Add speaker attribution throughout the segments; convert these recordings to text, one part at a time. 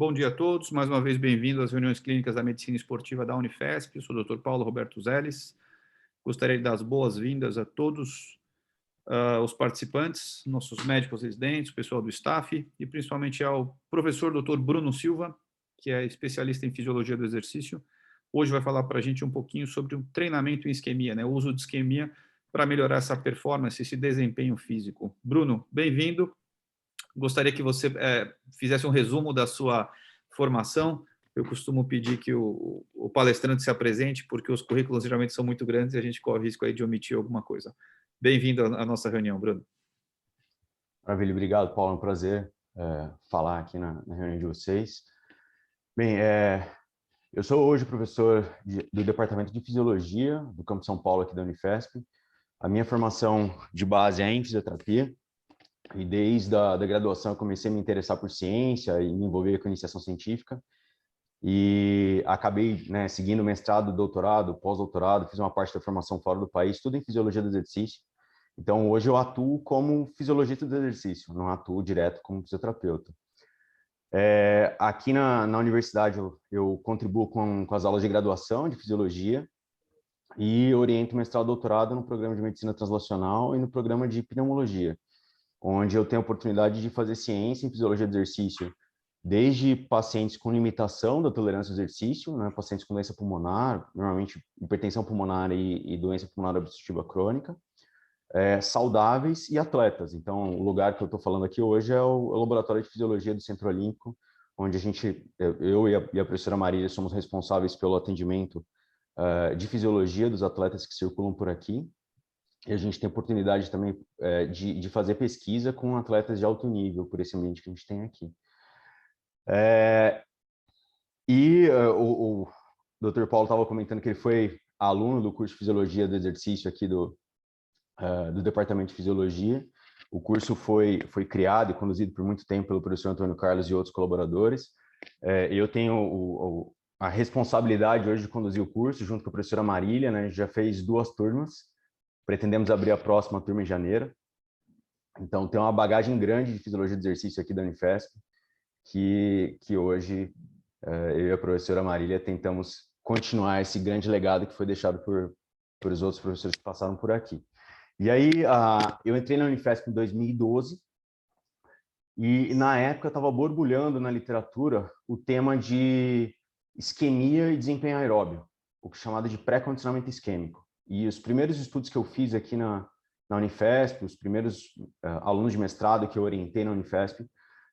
Speaker 1: Bom dia a todos, mais uma vez bem-vindo às reuniões clínicas da Medicina Esportiva da Unifesp. Eu sou o Dr. Paulo Roberto Zeles. Gostaria de dar as boas-vindas a todos os participantes, nossos médicos residentes, o pessoal do staff e principalmente ao professor Dr. Bruno Silva, que é especialista em fisiologia do exercício. Hoje vai falar para a gente um pouquinho sobre o treinamento em isquemia, né? O uso de isquemia para melhorar essa performance, esse desempenho físico. Bruno, bem-vindo. Gostaria que você fizesse um resumo da sua formação. Eu costumo pedir que o palestrante se apresente, porque os currículos geralmente são muito grandes e a gente corre o risco aí de omitir alguma coisa. Bem-vindo à nossa reunião, Bruno.
Speaker 2: Maravilha, obrigado, Paulo. É um prazer falar aqui na reunião de vocês. Bem, eu sou hoje professor do Departamento de Fisiologia do Campo São Paulo aqui da Unifesp. A minha formação de base é em fisioterapia e desde a graduação eu comecei a me interessar por ciência e me envolver com iniciação científica e acabei seguindo mestrado, doutorado, pós-doutorado, fiz uma parte da formação fora do país, tudo em fisiologia do exercício. Então, hoje eu atuo como fisiologista do exercício, não atuo direto como fisioterapeuta. Aqui na universidade eu contribuo com as aulas de graduação de fisiologia e oriento mestrado e doutorado no programa de medicina translacional e no programa de pneumologia, onde eu tenho a oportunidade de fazer ciência em fisiologia do exercício, desde pacientes com limitação da tolerância ao exercício, pacientes com doença pulmonar, normalmente hipertensão pulmonar e doença pulmonar obstrutiva crônica, saudáveis e atletas. Então, o lugar que eu estou falando aqui hoje é o Laboratório de Fisiologia do Centro Olímpico, onde eu e a professora Marília somos responsáveis pelo atendimento de fisiologia dos atletas que circulam por aqui. E a gente tem oportunidade também de fazer pesquisa com atletas de alto nível, por esse ambiente que a gente tem aqui. O Dr. Paulo estava comentando que ele foi aluno do curso de Fisiologia do Exercício aqui do Departamento de Fisiologia. O curso foi criado e conduzido por muito tempo pelo professor Antônio Carlos e outros colaboradores. Eu tenho a responsabilidade hoje de conduzir o curso, junto com a professora Marília, né? A gente já fez 2 turmas, pretendemos abrir a próxima turma em janeiro. Então, tem uma bagagem grande de fisiologia do exercício aqui da Unifesp, que hoje eu e a professora Marília tentamos continuar esse grande legado que foi deixado por os outros professores que passaram por aqui. E aí, eu entrei na Unifesp em 2012 e, na época, estava borbulhando na literatura o tema de isquemia e desempenho aeróbio, o que é chamado de pré-condicionamento isquêmico. E os primeiros estudos que eu fiz aqui na Unifesp, os primeiros alunos de mestrado que eu orientei na Unifesp,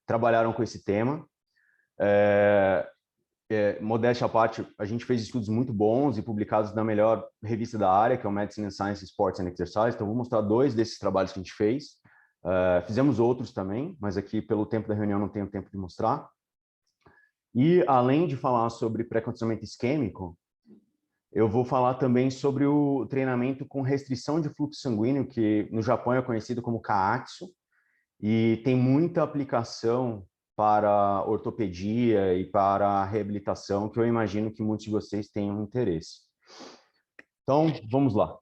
Speaker 2: trabalharam com esse tema. Modéstia à parte, a gente fez estudos muito bons e publicados na melhor revista da área, que é o Medicine and Science, Sports and Exercise. Então, vou mostrar 2 desses trabalhos que a gente fez. Fizemos outros também, mas aqui, pelo tempo da reunião, não tenho tempo de mostrar. E, além de falar sobre pré-condicionamento isquêmico, eu vou falar também sobre o treinamento com restrição de fluxo sanguíneo, que no Japão é conhecido como Kaatsu, e tem muita aplicação para ortopedia e para reabilitação, que eu imagino que muitos de vocês tenham interesse. Então, vamos lá.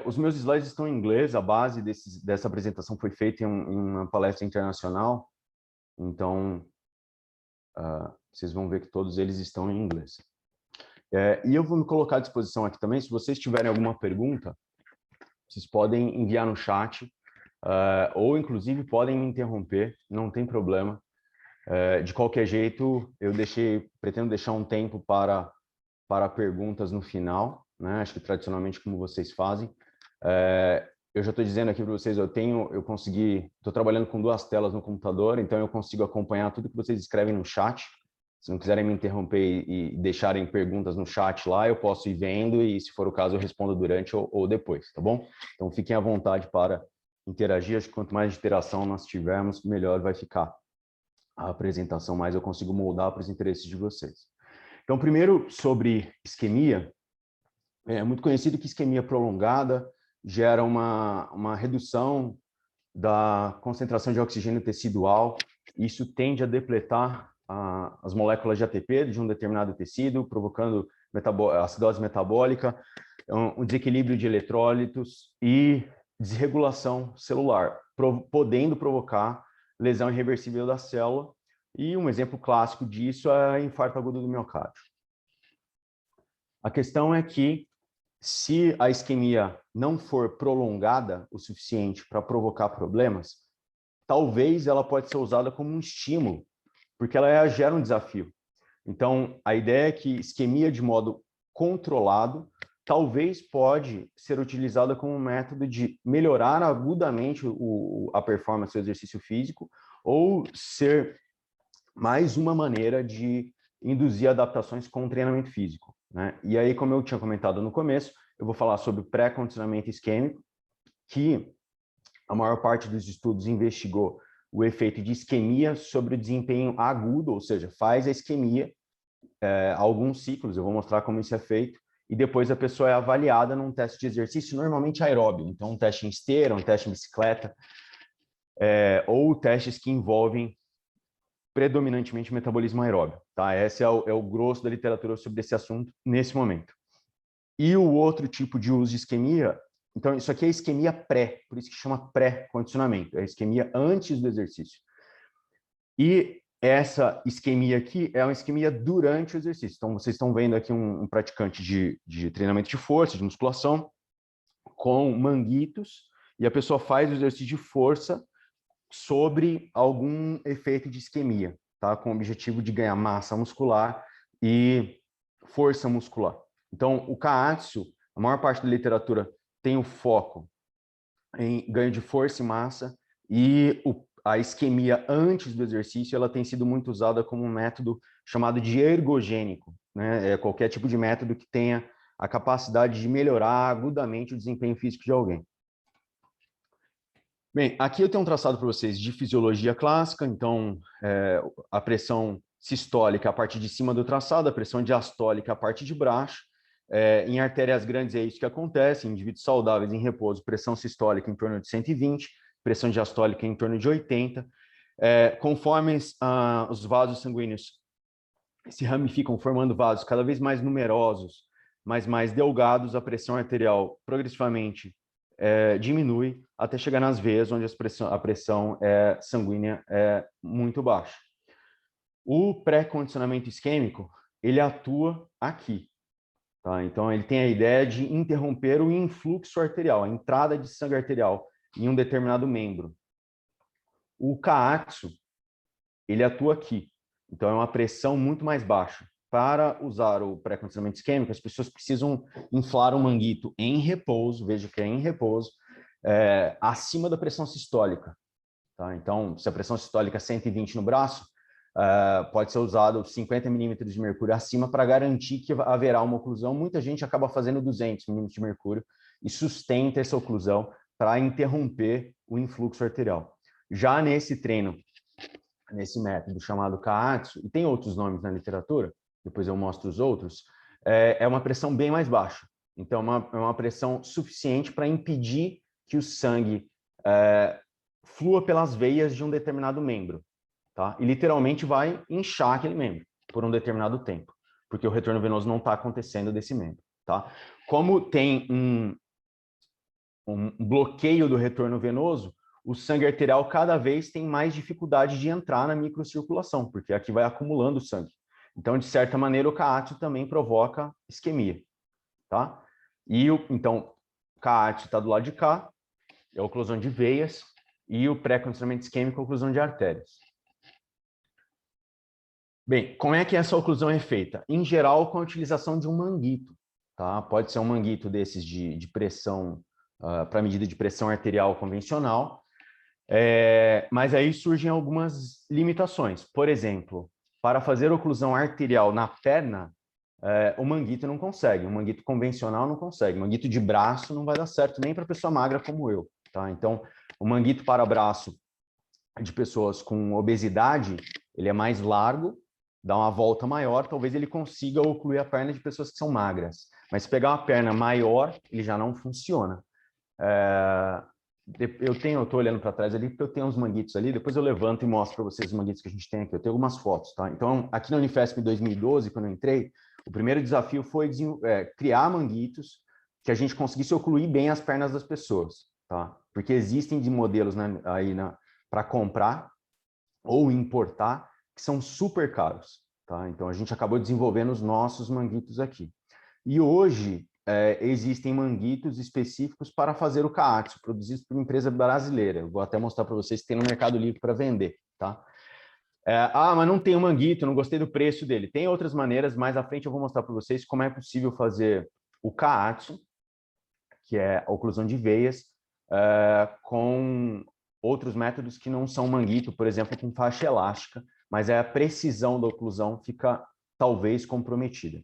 Speaker 2: Os meus slides estão em inglês, a base dessa apresentação foi feita em uma palestra internacional, então vocês vão ver que todos eles estão em inglês. E eu vou me colocar à disposição aqui também, se vocês tiverem alguma pergunta, vocês podem enviar no chat, ou inclusive podem me interromper, não tem problema. De qualquer jeito, eu pretendo deixar um tempo para perguntas no final, né? Acho que tradicionalmente como vocês fazem. Eu já estou dizendo aqui para vocês, estou trabalhando com 2 telas no computador, então eu consigo acompanhar tudo que vocês escrevem no chat. Se não quiserem me interromper e deixarem perguntas no chat lá, eu posso ir vendo e, se for o caso, eu respondo durante ou depois, tá bom? Então, fiquem à vontade para interagir. Acho que quanto mais interação nós tivermos, melhor vai ficar a apresentação, mais eu consigo moldar para os interesses de vocês. Então, primeiro, sobre isquemia. É muito conhecido que isquemia prolongada gera uma redução da concentração de oxigênio tecidual. Isso tende a depletar as moléculas de ATP de um determinado tecido, provocando acidose metabólica, um desequilíbrio de eletrólitos e desregulação celular, podendo provocar lesão irreversível da célula. E um exemplo clássico disso é infarto agudo do miocárdio. A questão é que, se a isquemia não for prolongada o suficiente para provocar problemas, talvez ela pode ser usada como um estímulo, porque ela gera um desafio. Então, a ideia é que isquemia de modo controlado talvez pode ser utilizada como um método de melhorar agudamente a performance do exercício físico ou ser mais uma maneira de induzir adaptações com o treinamento físico, né? E aí, como eu tinha comentado no começo, eu vou falar sobre pré-condicionamento isquêmico, que a maior parte dos estudos investigou o efeito de isquemia sobre o desempenho agudo, ou seja, faz a isquemia alguns ciclos, eu vou mostrar como isso é feito, e depois a pessoa é avaliada num teste de exercício, normalmente aeróbio, então um teste em esteira, um teste em bicicleta, ou testes que envolvem predominantemente metabolismo aeróbio, tá? Esse é o grosso da literatura sobre esse assunto nesse momento. E o outro tipo de uso de isquemia, então isso aqui é isquemia pré, por isso que chama pré-condicionamento, é isquemia antes do exercício. E essa isquemia aqui é uma isquemia durante o exercício. Então, vocês estão vendo aqui um praticante de treinamento de força, de musculação, com manguitos, e a pessoa faz o exercício de força sobre algum efeito de isquemia, tá? Com o objetivo de ganhar massa muscular e força muscular. Então, o Kaatsu, a maior parte da literatura tem o foco em ganho de força e massa, e a isquemia antes do exercício ela tem sido muito usada como um método chamado de ergogênico, né? É qualquer tipo de método que tenha a capacidade de melhorar agudamente o desempenho físico de alguém. Bem, aqui eu tenho um traçado para vocês de fisiologia clássica, então a pressão sistólica a parte de cima do traçado, a pressão diastólica a parte de baixo. Em artérias grandes é isso que acontece, em indivíduos saudáveis em repouso, pressão sistólica em torno de 120, pressão diastólica em torno de 80. Conforme os vasos sanguíneos se ramificam, formando vasos cada vez mais numerosos, mas mais delgados, a pressão arterial progressivamente diminui até chegar nas veias, onde a pressão sanguínea é muito baixa. O pré-condicionamento isquêmico, ele atua aqui. Tá? Então, ele tem a ideia de interromper o influxo arterial, a entrada de sangue arterial em um determinado membro. O Kaatsu, ele atua aqui. Então, é uma pressão muito mais baixa. Para usar o pré-condicionamento isquêmico, as pessoas precisam inflar o manguito em repouso, veja que é em repouso, acima da pressão sistólica. Tá? Então, se a pressão sistólica é 120 no braço, pode ser usado 50 milímetros de mercúrio acima para garantir que haverá uma oclusão. Muita gente acaba fazendo 200 milímetros de mercúrio e sustenta essa oclusão para interromper o influxo arterial. Já nesse treino, nesse método chamado Kaatsu, e tem outros nomes na literatura, depois eu mostro os outros, é uma pressão bem mais baixa. Então, é uma pressão suficiente para impedir que o sangue flua pelas veias de um determinado membro. Tá? E literalmente vai inchar aquele membro por um determinado tempo, porque o retorno venoso não está acontecendo desse membro. Tá? Como tem um bloqueio do retorno venoso, o sangue arterial cada vez tem mais dificuldade de entrar na microcirculação, porque aqui vai acumulando sangue. Então, de certa maneira, o Kaatsu também provoca isquemia. Tá? Então, o Kaatsu está do lado de cá, é a oclusão de veias, e o pré-condicionamento isquêmico é a oclusão de artérias. Bem, como é que essa oclusão é feita? Em geral, com a utilização de um manguito. Tá? Pode ser um manguito desses de pressão, para medida de pressão arterial convencional, mas aí surgem algumas limitações. Por exemplo, para fazer oclusão arterial na perna, o manguito não consegue, o manguito convencional não consegue, o manguito de braço não vai dar certo nem para pessoa magra como eu. Tá? Então, o manguito para braço de pessoas com obesidade, ele é mais largo, dá uma volta maior, talvez ele consiga ocluir a perna de pessoas que são magras. Mas se pegar uma perna maior, ele já não funciona. Eu estou olhando para trás ali, porque eu tenho uns manguitos ali, depois eu levanto e mostro para vocês os manguitos que a gente tem aqui. Eu tenho algumas fotos, tá? Então, aqui na Unifesp em 2012, quando eu entrei, o primeiro desafio foi criar manguitos que a gente conseguisse ocluir bem as pernas das pessoas. tá? Porque existem de modelos, né, aí para comprar ou importar que são super caros, tá? Então a gente acabou desenvolvendo os nossos manguitos aqui. E hoje existem manguitos específicos para fazer o Kaatsu, produzidos por uma empresa brasileira. Eu vou até mostrar para vocês que tem no Mercado Livre para vender, tá? Mas não tem o manguito, não gostei do preço dele. Tem outras maneiras, mais à frente eu vou mostrar para vocês como é possível fazer o Kaatsu, que é a oclusão de veias, com outros métodos que não são manguito, por exemplo, com faixa elástica, mas a precisão da oclusão fica talvez comprometida.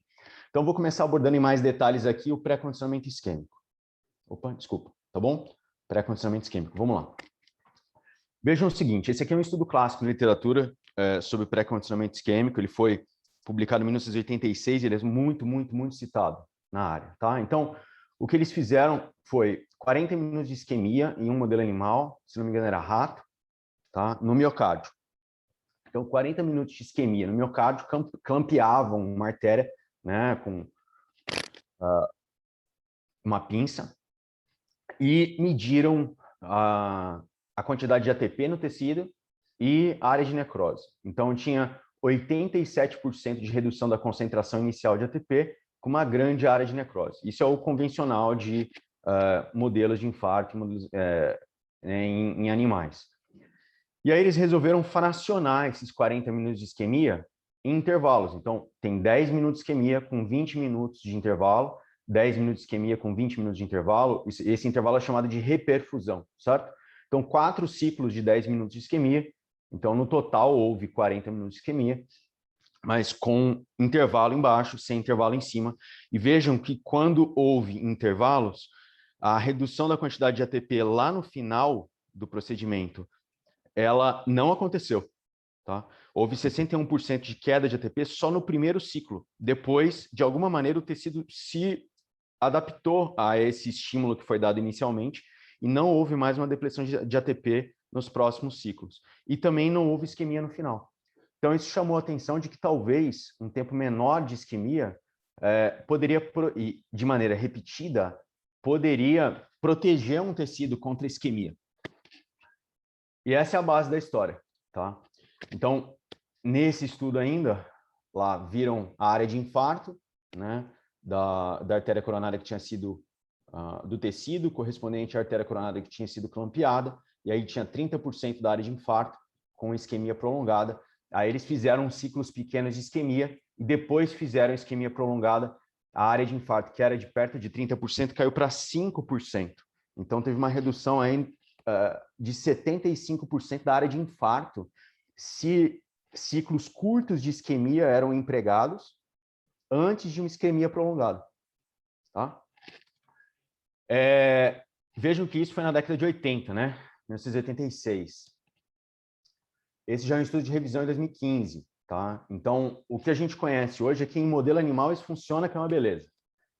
Speaker 2: Então, vou começar abordando em mais detalhes aqui o pré-condicionamento isquêmico. Opa, desculpa, tá bom? Pré-condicionamento isquêmico, vamos lá. Vejam o seguinte, esse aqui é um estudo clássico na literatura sobre pré-condicionamento isquêmico, ele foi publicado em 1986, ele é muito, muito, muito citado na área, tá? Então, o que eles fizeram foi 40 minutos de isquemia em um modelo animal, se não me engano era rato, tá? No miocárdio. Então, 40 minutos de isquemia no miocárdio, clampeavam uma artéria, né, com uma pinça, e mediram a quantidade de ATP no tecido e a área de necrose. Então, tinha 87% de redução da concentração inicial de ATP com uma grande área de necrose. Isso é o convencional de modelos de infarto em animais. E aí eles resolveram fracionar esses 40 minutos de isquemia em intervalos. Então, tem 10 minutos de isquemia com 20 minutos de intervalo, 10 minutos de isquemia com 20 minutos de intervalo. Esse intervalo é chamado de reperfusão, certo? Então, 4 ciclos de 10 minutos de isquemia. Então, no total, houve 40 minutos de isquemia, mas com intervalo embaixo, sem intervalo em cima. E vejam que quando houve intervalos, a redução da quantidade de ATP lá no final do procedimento, ela não aconteceu. Tá? Houve 61% de queda de ATP só no primeiro ciclo. Depois, de alguma maneira, o tecido se adaptou a esse estímulo que foi dado inicialmente e não houve mais uma depressão de ATP nos próximos ciclos. E também não houve isquemia no final. Então, isso chamou a atenção de que talvez um tempo menor de isquemia poderia, de maneira repetida, poderia proteger um tecido contra isquemia. E essa é a base da história, tá? Então, nesse estudo ainda, lá viram a área de infarto, né, da artéria coronária que tinha sido, do tecido correspondente à artéria coronária que tinha sido clampeada, e aí tinha 30% da área de infarto com isquemia prolongada. Aí eles fizeram ciclos pequenos de isquemia e depois fizeram isquemia prolongada. A área de infarto, que era de perto de 30%, caiu para 5%. Então, teve uma redução aí de 75% da área de infarto se ciclos curtos de isquemia eram empregados antes de uma isquemia prolongada. Tá? Vejam que isso foi na década de 80, né? 1986. Esse já é um estudo de revisão em 2015. Tá? Então, o que a gente conhece hoje é que em modelo animal isso funciona, que é uma beleza.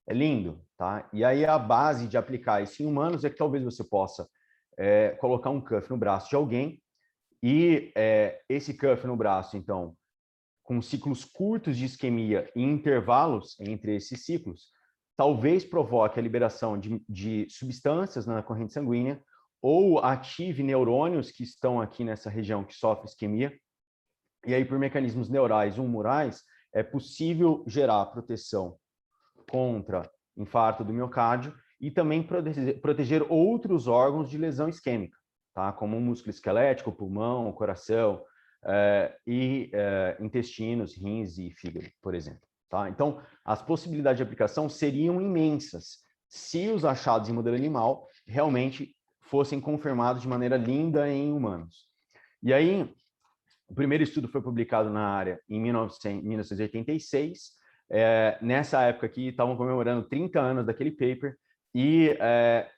Speaker 2: É lindo. Tá? E aí a base de aplicar isso em humanos é que talvez você possa colocar um cuff no braço de alguém e esse cuff no braço, então, com ciclos curtos de isquemia e intervalos entre esses ciclos, talvez provoque a liberação de substâncias na corrente sanguínea ou ative neurônios que estão aqui nessa região que sofre isquemia. E aí, por mecanismos neurais humorais, é possível gerar proteção contra infarto do miocárdio e também proteger outros órgãos de lesão isquêmica, tá? Como o músculo esquelético, o pulmão, o coração, intestinos, rins e fígado, por exemplo. Tá? Então, as possibilidades de aplicação seriam imensas se os achados em modelo animal realmente fossem confirmados de maneira linda em humanos. E aí, o primeiro estudo foi publicado na área em 1986, nessa época aqui, estavam comemorando 30 anos daquele paper, e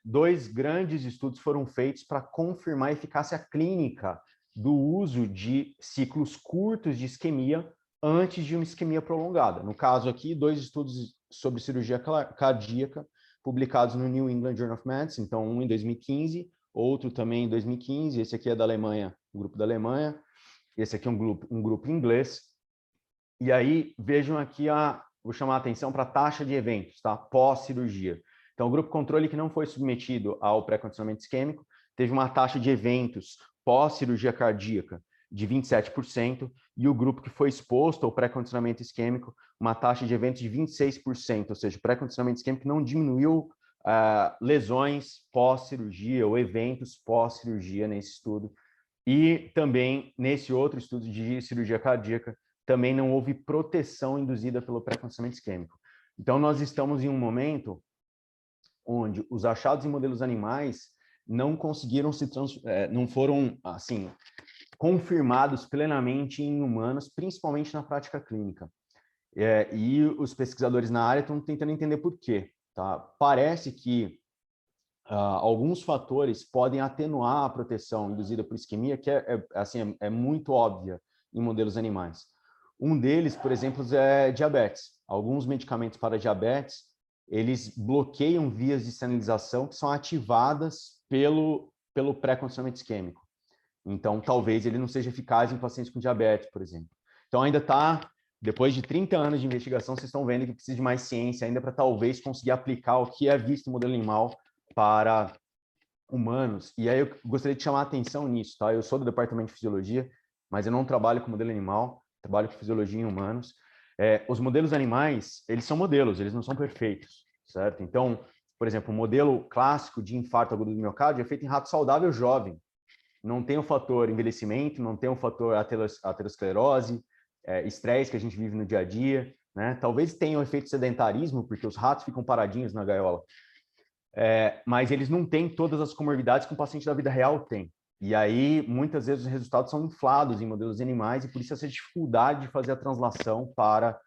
Speaker 2: 2 grandes estudos foram feitos para confirmar a eficácia clínica do uso de ciclos curtos de isquemia antes de uma isquemia prolongada. No caso aqui, 2 estudos sobre cirurgia cardíaca publicados no New England Journal of Medicine, então um em 2015, outro também em 2015, esse aqui é da Alemanha, o grupo da Alemanha, esse aqui é um grupo inglês. E aí, vejam aqui, vou chamar a atenção para a taxa de eventos, tá? Pós-cirurgia. Então, o grupo controle que não foi submetido ao pré-condicionamento isquêmico teve uma taxa de eventos pós-cirurgia cardíaca de 27%, e o grupo que foi exposto ao pré-condicionamento isquêmico, uma taxa de eventos de 26%, ou seja, o pré-condicionamento isquêmico não diminuiu lesões pós-cirurgia ou eventos pós-cirurgia nesse estudo. E também, nesse outro estudo de cirurgia cardíaca, também não houve proteção induzida pelo pré-condicionamento isquêmico. Então, nós estamos em um momento onde os achados em modelos animais não conseguiram não foram, assim, confirmados plenamente em humanos, principalmente na prática clínica. E os pesquisadores na área estão tentando entender por quê. Tá? Parece que alguns fatores podem atenuar a proteção induzida por isquemia, que é muito óbvia em modelos animais. Um deles, por exemplo, é diabetes. Alguns medicamentos para diabetes, eles bloqueiam vias de sinalização que são ativadas pelo pré-condicionamento isquêmico. Então, talvez ele não seja eficaz em pacientes com diabetes, por exemplo. Então, ainda está, depois de 30 anos de investigação, vocês estão vendo que precisa de mais ciência ainda para talvez conseguir aplicar o que é visto no modelo animal para humanos. E aí eu gostaria de chamar a atenção nisso, tá? Eu sou do departamento de fisiologia, mas eu não trabalho com modelo animal, trabalho com fisiologia em humanos. Os modelos animais, eles são modelos, eles não são perfeitos, certo? Então, por exemplo, o modelo clássico de infarto agudo do miocárdio é feito em rato saudável jovem. Não tem o fator envelhecimento, não tem o fator aterosclerose, estresse que a gente vive no dia a dia, né? Talvez tenha o efeito sedentarismo, porque os ratos ficam paradinhos na gaiola. Mas eles não têm todas as comorbidades que um paciente da vida real tem. E aí, muitas vezes, os resultados são inflados em modelos animais, e por isso essa dificuldade de fazer a translação para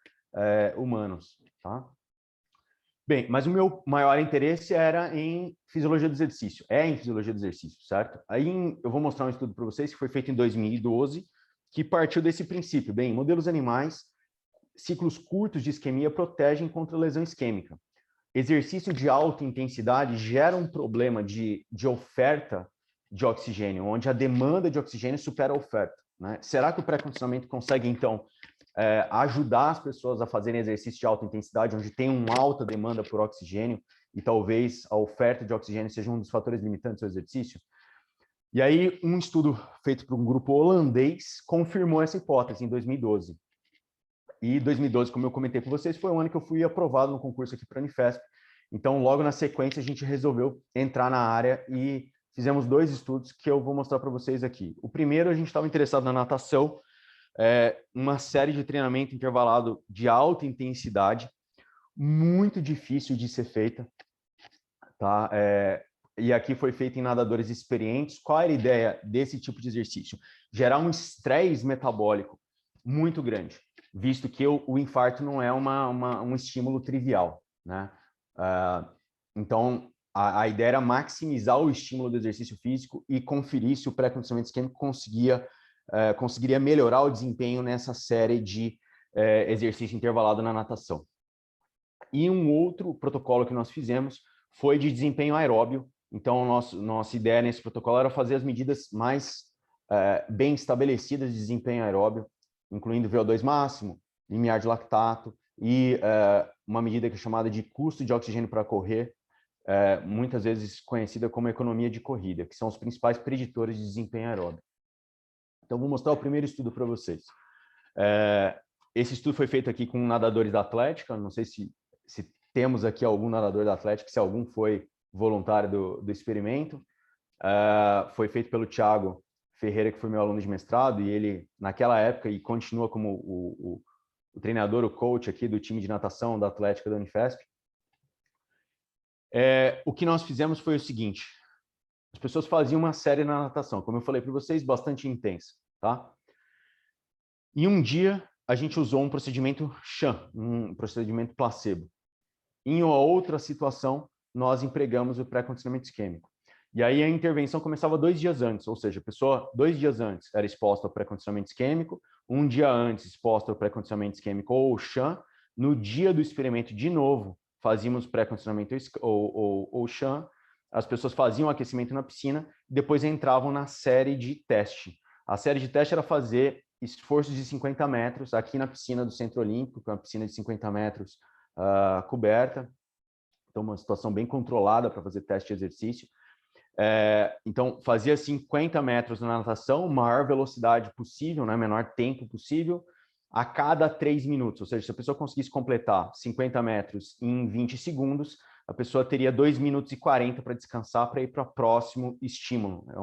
Speaker 2: humanos. Tá? Bem, mas o meu maior interesse era em fisiologia do exercício. Em fisiologia do exercício, certo? Aí eu vou mostrar um estudo para vocês que foi feito em 2012, que partiu desse princípio. Bem, modelos animais, ciclos curtos de isquemia protegem contra lesão isquêmica. Exercício de alta intensidade gera um problema de oferta de oxigênio, onde a demanda de oxigênio supera a oferta. Né? Será que o pré-condicionamento consegue, então, ajudar as pessoas a fazerem exercício de alta intensidade, onde tem uma alta demanda por oxigênio, e talvez a oferta de oxigênio seja um dos fatores limitantes ao exercício? E aí, um estudo feito por um grupo holandês confirmou essa hipótese em 2012. E 2012, como eu comentei com vocês, foi o ano que eu fui aprovado no concurso aqui para a Unifesp. Então, logo na sequência, a gente resolveu entrar na área e fizemos 2 estudos que eu vou mostrar para vocês aqui. O primeiro, a gente estava interessado na natação, uma série de treinamento intervalado de alta intensidade, muito difícil de ser feita. Tá? E aqui foi feito em nadadores experientes. Qual era a ideia desse tipo de exercício? Gerar um estresse metabólico muito grande, visto que o infarto não é um estímulo trivial, né? Então, a ideia era maximizar o estímulo do exercício físico e conferir se o pré-condicionamento isquêmico conseguiria melhorar o desempenho nessa série de exercício intervalado na natação. E um outro protocolo que nós fizemos foi de desempenho aeróbio. Então, nossa ideia nesse protocolo era fazer as medidas mais bem estabelecidas de desempenho aeróbio, incluindo VO2 máximo, limiar de lactato e uma medida que é chamada de custo de oxigênio para correr, muitas vezes conhecida como economia de corrida, que são os principais preditores de desempenho aeróbio. Então, vou mostrar o primeiro estudo para vocês. Esse estudo foi feito aqui com nadadores da Atlética, não sei se temos aqui algum nadador da Atlética, se algum foi voluntário do experimento. Foi feito pelo Thiago Ferreira, que foi meu aluno de mestrado, e ele, naquela época, e continua como o treinador, o coach aqui do time de natação da Atlética da Unifesp. O que nós fizemos foi o seguinte: as pessoas faziam uma série na natação, como eu falei para vocês, bastante intensa, tá? E um dia a gente usou um procedimento sham, um procedimento placebo. Em uma outra situação, nós empregamos o pré-condicionamento isquêmico. E aí a intervenção começava 2 dias antes, ou seja, a pessoa 2 dias antes era exposta ao pré-condicionamento isquêmico, 1 dia antes exposta ao pré-condicionamento isquêmico ou sham. No dia do experimento, de novo, fazíamos pré-condicionamento ou sham. As pessoas faziam aquecimento na piscina, depois entravam na série de teste. A série de teste era fazer esforços de 50 metros aqui na piscina do Centro Olímpico, que é uma piscina de 50 metros coberta. Então, uma situação bem controlada para fazer teste de exercício. Então, fazia 50 metros na natação, maior velocidade possível, né, menor tempo possível, a cada 3 minutos. Ou seja, se a pessoa conseguisse completar 50 metros em 20 segundos, a pessoa teria 2 minutos e 40 para descansar para ir para o próximo estímulo. É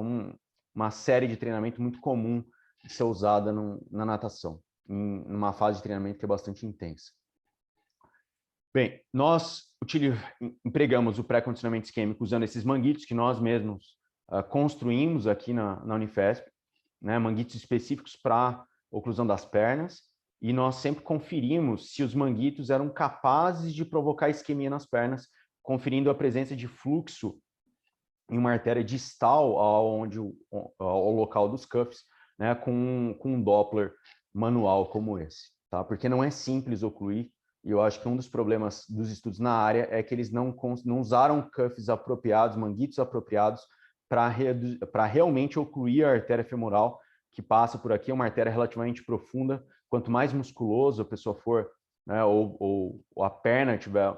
Speaker 2: uma série de treinamento muito comum de ser usada na natação, numa fase de treinamento que é bastante intensa. Bem, nós empregamos o pré-condicionamento isquêmico usando esses manguitos que nós mesmos construímos aqui na Unifesp, né, manguitos específicos para oclusão das pernas, e nós sempre conferimos se os manguitos eram capazes de provocar isquemia nas pernas, conferindo a presença de fluxo em uma artéria distal ao local dos cuffs, né, com um Doppler manual como esse, tá? Porque não é simples ocluir, e eu acho que um dos problemas dos estudos na área é que eles não usaram cuffs apropriados, manguitos apropriados, para realmente ocluir a artéria femoral que passa por aqui. É uma artéria relativamente profunda. Quanto mais musculoso a pessoa for, né, ou a perna tiver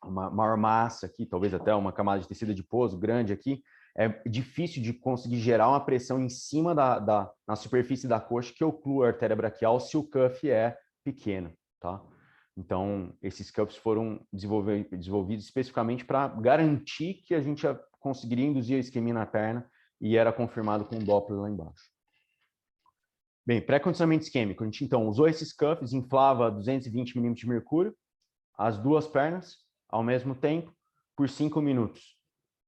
Speaker 2: uma maior massa aqui, talvez até uma camada de tecido adiposo grande aqui, é difícil de conseguir gerar uma pressão em cima na superfície da coxa que oclua a artéria braquial se o cuff é pequeno, tá? Então, esses cuffs foram desenvolvidos especificamente para garantir que a gente conseguiria induzir a isquemia na perna, e era confirmado com um Doppler lá embaixo. Bem, pré-condicionamento isquêmico. A gente, então, usou esses cuffs, inflava 220 milímetros de mercúrio, as duas pernas, ao mesmo tempo, por 5 minutos.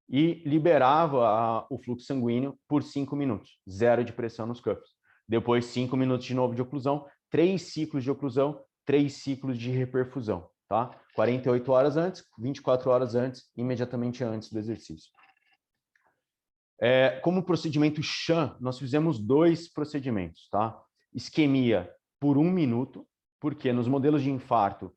Speaker 2: E liberava o fluxo sanguíneo por 5 minutos. Zero de pressão nos cuffs. Depois, 5 minutos de novo de oclusão, 3 ciclos de oclusão, 3 ciclos de reperfusão, tá? 48 horas antes, 24 horas antes, imediatamente antes do exercício. Como procedimento Sham, nós fizemos 2 procedimentos, tá? Isquemia por 1 minuto, porque nos modelos de infarto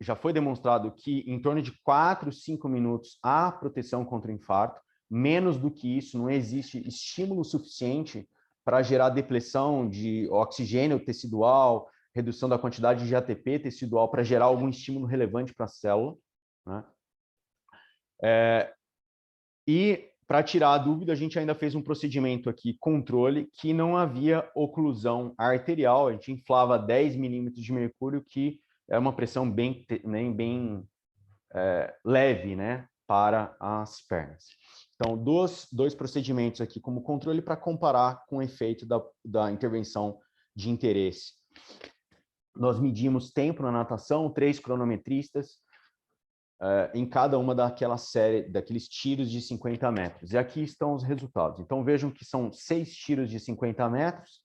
Speaker 2: já foi demonstrado que em torno de 4, 5 minutos há proteção contra o infarto. Menos do que isso, não existe estímulo suficiente para gerar depressão de oxigênio tecidual, redução da quantidade de ATP tecidual para gerar algum estímulo relevante para a célula, né? E para tirar a dúvida, a gente ainda fez um procedimento aqui, controle, que não havia oclusão arterial. A gente inflava 10 milímetros de mercúrio, que é uma pressão bem leve, né, para as pernas. Então, dois procedimentos aqui como controle para comparar com o efeito da intervenção de interesse. Nós medimos tempo na natação, 3 cronometristas, em cada uma daqueles tiros de 50 metros. E aqui estão os resultados. Então, vejam que são 6 tiros de 50 metros.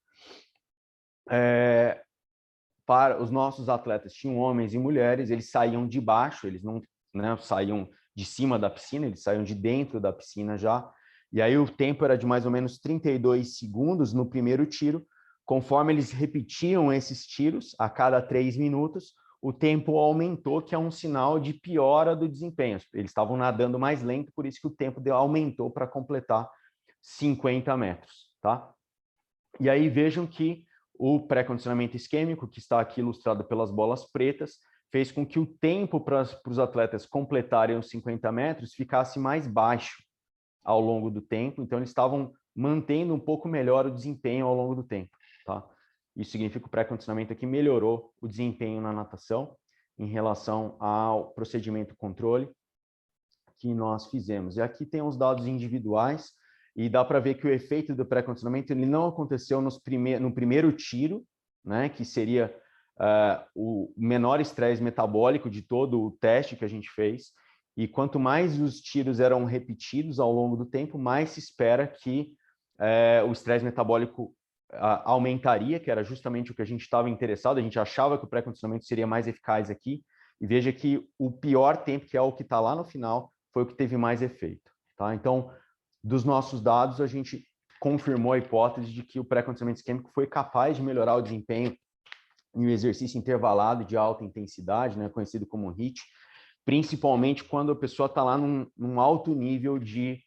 Speaker 2: Para os nossos atletas, tinham homens e mulheres, eles saíam de baixo, eles não, né, saíam de cima da piscina, eles saíam de dentro da piscina já. E aí o tempo era de mais ou menos 32 segundos no primeiro tiro. Conforme eles repetiam esses tiros, a cada 3 minutos, o tempo aumentou, que é um sinal de piora do desempenho. Eles estavam nadando mais lento, por isso que o tempo aumentou para completar 50 metros, tá? E aí vejam que o pré-condicionamento isquêmico, que está aqui ilustrado pelas bolas pretas, fez com que o tempo para os atletas completarem os 50 metros ficasse mais baixo ao longo do tempo. Então, eles estavam mantendo um pouco melhor o desempenho ao longo do tempo, tá? Isso significa que o pré-condicionamento aqui melhorou o desempenho na natação em relação ao procedimento controle que nós fizemos. E aqui tem os dados individuais, e dá para ver que o efeito do pré-condicionamento ele não aconteceu no primeiro tiro, né, que seria o menor estresse metabólico de todo o teste que a gente fez. E quanto mais os tiros eram repetidos ao longo do tempo, mais se espera que o estresse metabólico aumentaria, que era justamente o que a gente estava interessado. A gente achava que o pré-condicionamento seria mais eficaz aqui. E veja que o pior tempo, que é o que está lá no final, foi o que teve mais efeito, tá? Então, dos nossos dados, a gente confirmou a hipótese de que o pré-condicionamento isquêmico foi capaz de melhorar o desempenho em um exercício intervalado de alta intensidade, né, conhecido como HIIT, principalmente quando a pessoa está lá num alto nível de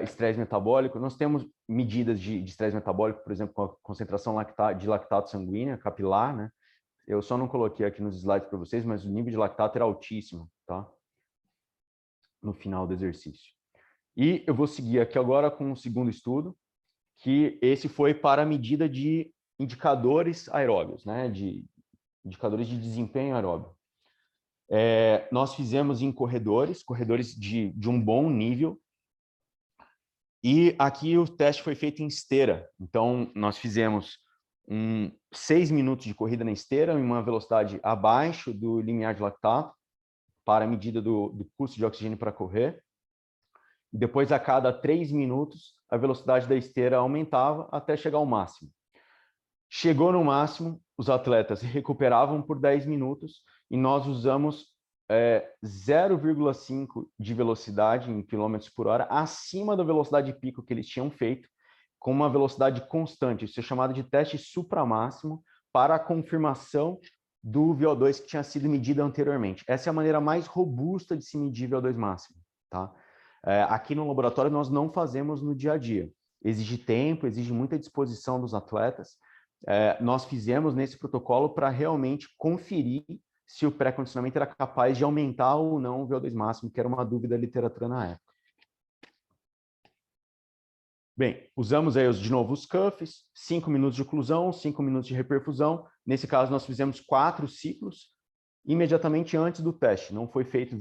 Speaker 2: estresse metabólico. Nós temos medidas de estresse metabólico, por exemplo, com a concentração de lactato sanguíneo capilar, né, Eu só não coloquei aqui nos slides para vocês, mas o nível de lactato era altíssimo, tá? No final do exercício. E eu vou seguir aqui agora com o segundo estudo, que esse foi para a medida de indicadores aeróbios, né? De indicadores de desempenho aeróbio. Nós fizemos em corredores de um bom nível, e aqui o teste foi feito em esteira. Então, nós fizemos 6 minutos de corrida na esteira, em uma velocidade abaixo do limiar de lactato, para a medida do custo de oxigênio para correr. E depois, a cada 3 minutos, a velocidade da esteira aumentava até chegar ao máximo. Chegou no máximo, os atletas recuperavam por 10 minutos e nós usamos 0,5 de velocidade em quilômetros por hora acima da velocidade pico que eles tinham feito, com uma velocidade constante. Isso é chamado de teste supramáximo para a confirmação do VO2 que tinha sido medido anteriormente. Essa é a maneira mais robusta de se medir VO2 máximo, tá? Aqui no laboratório nós não fazemos no dia a dia. Exige tempo, exige muita disposição dos atletas. Nós fizemos nesse protocolo para realmente conferir se o pré-condicionamento era capaz de aumentar ou não o VO2 máximo, que era uma dúvida da literatura na época. Bem, usamos aí de novo os cuffs, 5 minutos de oclusão, 5 minutos de reperfusão. Nesse caso, nós fizemos 4 ciclos imediatamente antes do teste. Não foi feito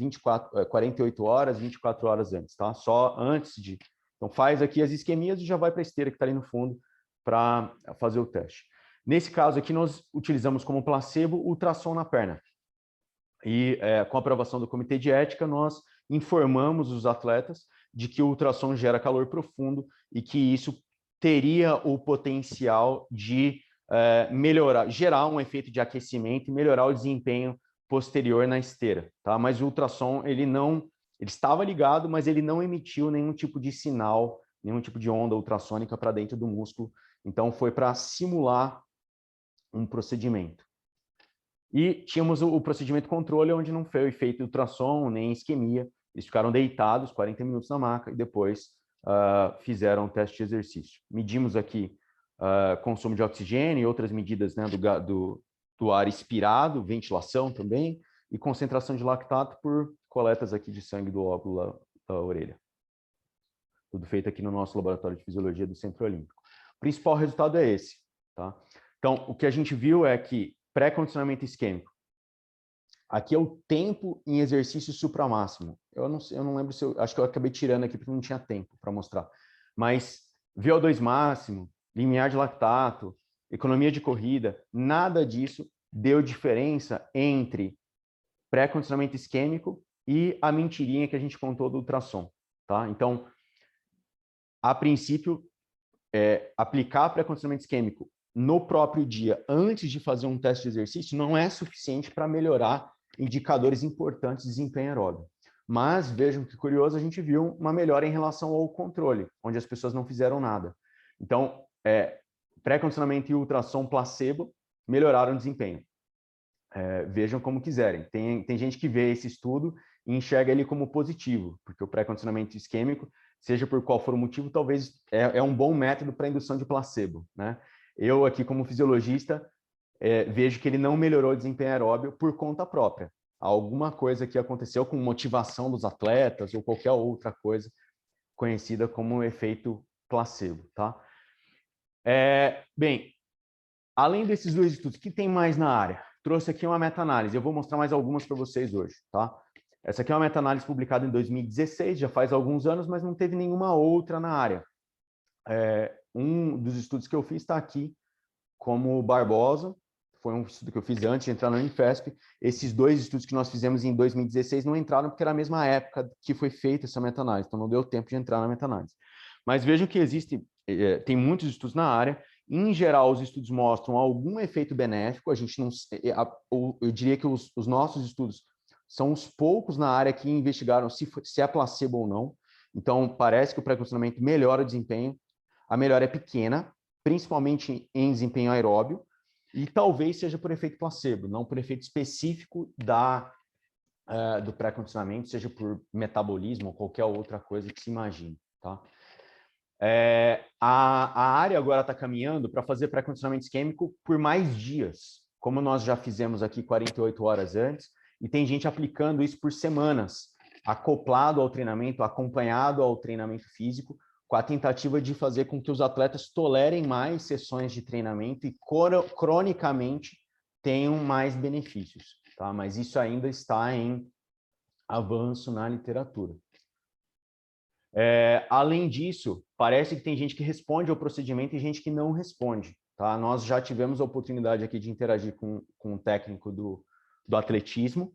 Speaker 2: 48 horas, 24 horas antes, tá? Só antes de... Então, faz aqui as isquemias e já vai para a esteira que está ali no fundo para fazer o teste. Nesse caso aqui, nós utilizamos como placebo o ultrassom na perna. E com a aprovação do Comitê de Ética, nós informamos os atletas de que o ultrassom gera calor profundo e que isso teria o potencial de melhorar, gerar um efeito de aquecimento e melhorar o desempenho posterior na esteira, tá? Mas o ultrassom, ele estava ligado, mas ele não emitiu nenhum tipo de sinal, nenhum tipo de onda ultrassônica para dentro do músculo. Então, foi para simular um procedimento. E tínhamos o procedimento controle, onde não foi feito ultrassom nem isquemia. Eles ficaram deitados 40 minutos na maca e depois fizeram o teste de exercício. Medimos aqui consumo de oxigênio e outras medidas, né, do ar expirado, ventilação também, e concentração de lactato por coletas aqui de sangue do óvulo da orelha. Tudo feito aqui no nosso laboratório de fisiologia do Centro Olímpico. O principal resultado é esse, tá? Então, o que a gente viu é que pré-condicionamento isquêmico, aqui é o tempo em exercício supramáximo. Eu não lembro se acho que eu acabei tirando aqui porque não tinha tempo para mostrar. Mas VO2 máximo, limiar de lactato, economia de corrida, nada disso deu diferença entre pré-condicionamento isquêmico e a mentirinha que a gente contou do ultrassom, tá? Então, a princípio, aplicar pré-condicionamento isquêmico no próprio dia, antes de fazer um teste de exercício, não é suficiente para melhorar indicadores importantes de desempenho aeróbio. Mas, vejam que curioso, a gente viu uma melhora em relação ao controle, onde as pessoas não fizeram nada. Então, pré-condicionamento e ultrassom placebo melhoraram o desempenho. Vejam como quiserem. Tem gente que vê esse estudo e enxerga ele como positivo, porque o pré-condicionamento isquêmico, seja por qual for o motivo, talvez é um bom método para indução de placebo, né? Eu aqui, como fisiologista, vejo que ele não melhorou o desempenho aeróbio por conta própria. Alguma coisa que aconteceu com motivação dos atletas ou qualquer outra coisa conhecida como efeito placebo, tá? Bem, além desses dois estudos, o que tem mais na área? Trouxe aqui uma meta-análise. Eu vou mostrar mais algumas para vocês hoje, tá? Essa aqui é uma meta-análise publicada em 2016, já faz alguns anos, mas não teve nenhuma outra na área. Um dos estudos que eu fiz está aqui como Barbosa, foi um estudo que eu fiz antes de entrar na Unifesp. Esses dois estudos que nós fizemos em 2016 não entraram porque era a mesma época que foi feita essa meta-análise, então não deu tempo de entrar na meta-análise. Mas vejam que tem muitos estudos na área. Em geral, os estudos mostram algum efeito benéfico. A gente não, eu diria que os nossos estudos são os poucos na área que investigaram se é placebo ou não. Então, parece que o pré-condicionamento melhora o desempenho. A melhora é pequena, principalmente em desempenho aeróbio, e talvez seja por efeito placebo, não por efeito específico do pré-condicionamento, seja por metabolismo ou qualquer outra coisa que se imagine, tá? A área agora está caminhando para fazer pré-condicionamento isquêmico por mais dias, como nós já fizemos aqui 48 horas antes, e tem gente aplicando isso por semanas, acoplado ao treinamento, acompanhado ao treinamento físico, com a tentativa de fazer com que os atletas tolerem mais sessões de treinamento e cronicamente tenham mais benefícios, tá? Mas isso ainda está em avanço na literatura. Além disso, parece que tem gente que responde ao procedimento e gente que não responde, tá? Nós já tivemos a oportunidade aqui de interagir com um técnico do atletismo.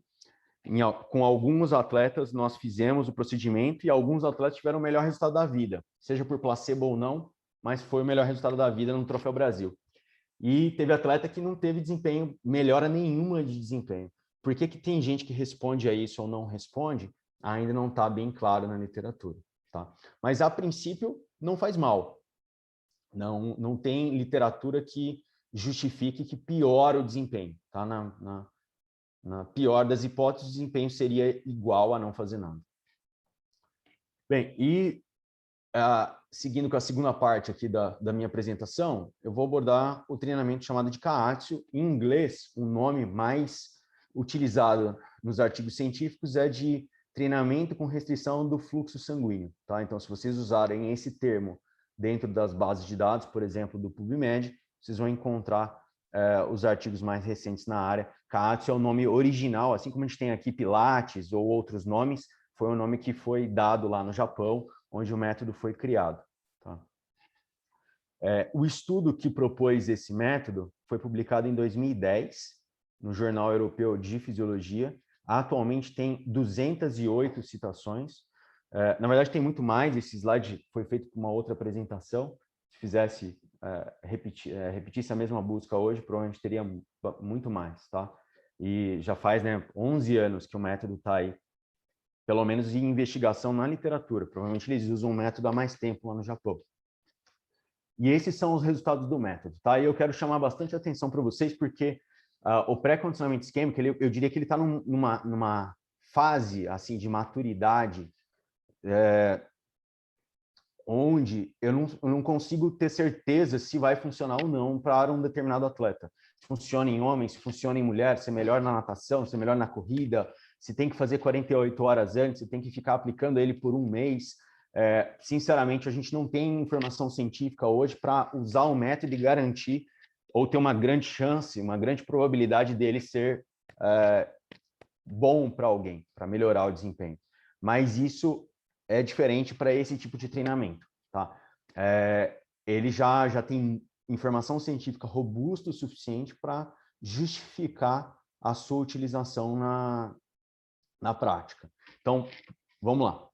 Speaker 2: Com alguns atletas, nós fizemos o procedimento e alguns atletas tiveram o melhor resultado da vida, seja por placebo ou não, mas foi o melhor resultado da vida no Troféu Brasil. E teve atleta que não teve desempenho, melhora nenhuma de desempenho. Por que que tem gente que responde a isso ou não responde? Ainda não está bem claro na literatura, tá? Mas, a princípio, não faz mal. Não tem literatura que justifique que piora o desempenho, tá? Na pior das hipóteses, o desempenho seria igual a não fazer nada. Bem, e seguindo com a segunda parte aqui da minha apresentação, eu vou abordar o treinamento chamado de Kaatsu. Em inglês, o nome mais utilizado nos artigos científicos é de treinamento com restrição do fluxo sanguíneo, tá? Então, se vocês usarem esse termo dentro das bases de dados, por exemplo, do PubMed, vocês vão encontrar os artigos mais recentes na área. Kaatsu é o nome original, assim como a gente tem aqui Pilates ou outros nomes, foi o nome que foi dado lá no Japão, onde o método foi criado, tá? O estudo que propôs esse método foi publicado em 2010, no Jornal Europeu de Fisiologia. Atualmente tem 208 citações. Na verdade, tem muito mais. Esse slide foi feito para uma outra apresentação. Se fizesse repetisse a mesma busca hoje, provavelmente teria muito mais, tá? E já faz, né, 11 anos que o método está aí, pelo menos em investigação na literatura. Provavelmente eles usam o método há mais tempo lá no Japão. E esses são os resultados do método, tá? E eu quero chamar bastante atenção para vocês, porque o pré-condicionamento isquêmico, eu diria que ele está numa fase assim de maturidade, onde eu não consigo ter certeza se vai funcionar ou não para um determinado atleta. Se funciona em homem, se funciona em mulher, se é melhor na natação, se é melhor na corrida, se tem que fazer 48 horas antes, se tem que ficar aplicando ele por um mês. Sinceramente, a gente não tem informação científica hoje para usar o método e garantir, ou ter uma grande chance, uma grande probabilidade dele ser bom para alguém, para melhorar o desempenho. Mas isso é diferente para esse tipo de treinamento, tá? Ele já tem informação científica robusta o suficiente para justificar a sua utilização na prática. Então, vamos lá.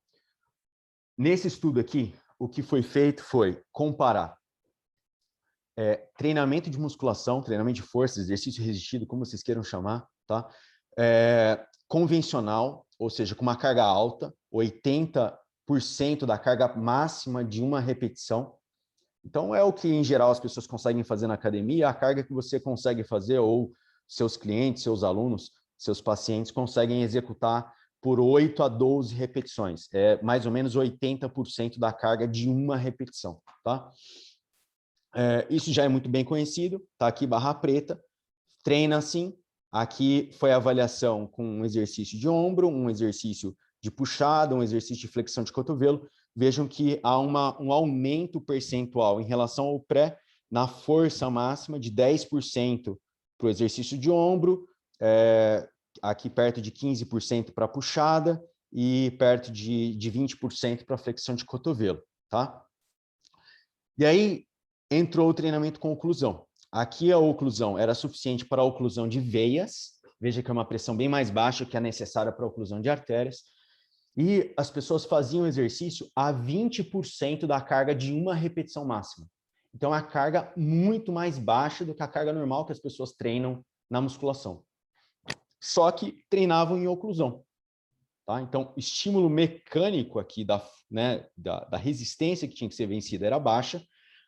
Speaker 2: Nesse estudo aqui, o que foi feito foi comparar treinamento de musculação, treinamento de força, exercício resistido, como vocês queiram chamar, tá? Convencional, ou seja, com uma carga alta, 80% da carga máxima de uma repetição. Então, é o que, em geral, as pessoas conseguem fazer na academia, a carga que você consegue fazer, ou seus clientes, seus alunos, seus pacientes conseguem executar por 8 a 12 repetições. É mais ou menos 80% da carga de uma repetição, tá? Isso já é muito bem conhecido, tá aqui barra preta, treina assim. Aqui foi a avaliação com um exercício de ombro, um exercício de puxada, um exercício de flexão de cotovelo. Vejam que há um aumento percentual em relação ao pré, na força máxima de 10% para o exercício de ombro, aqui perto de 15% para a puxada e perto de 20% para a flexão de cotovelo, tá? E aí entrou o treinamento com oclusão. Aqui a oclusão era suficiente para a oclusão de veias, veja que é uma pressão bem mais baixa que a necessária para a oclusão de artérias, e as pessoas faziam exercício a 20% da carga de uma repetição máxima. Então, a carga muito mais baixa do que a carga normal que as pessoas treinam na musculação. Só que treinavam em oclusão, tá? Então, o estímulo mecânico aqui da resistência que tinha que ser vencida era baixa,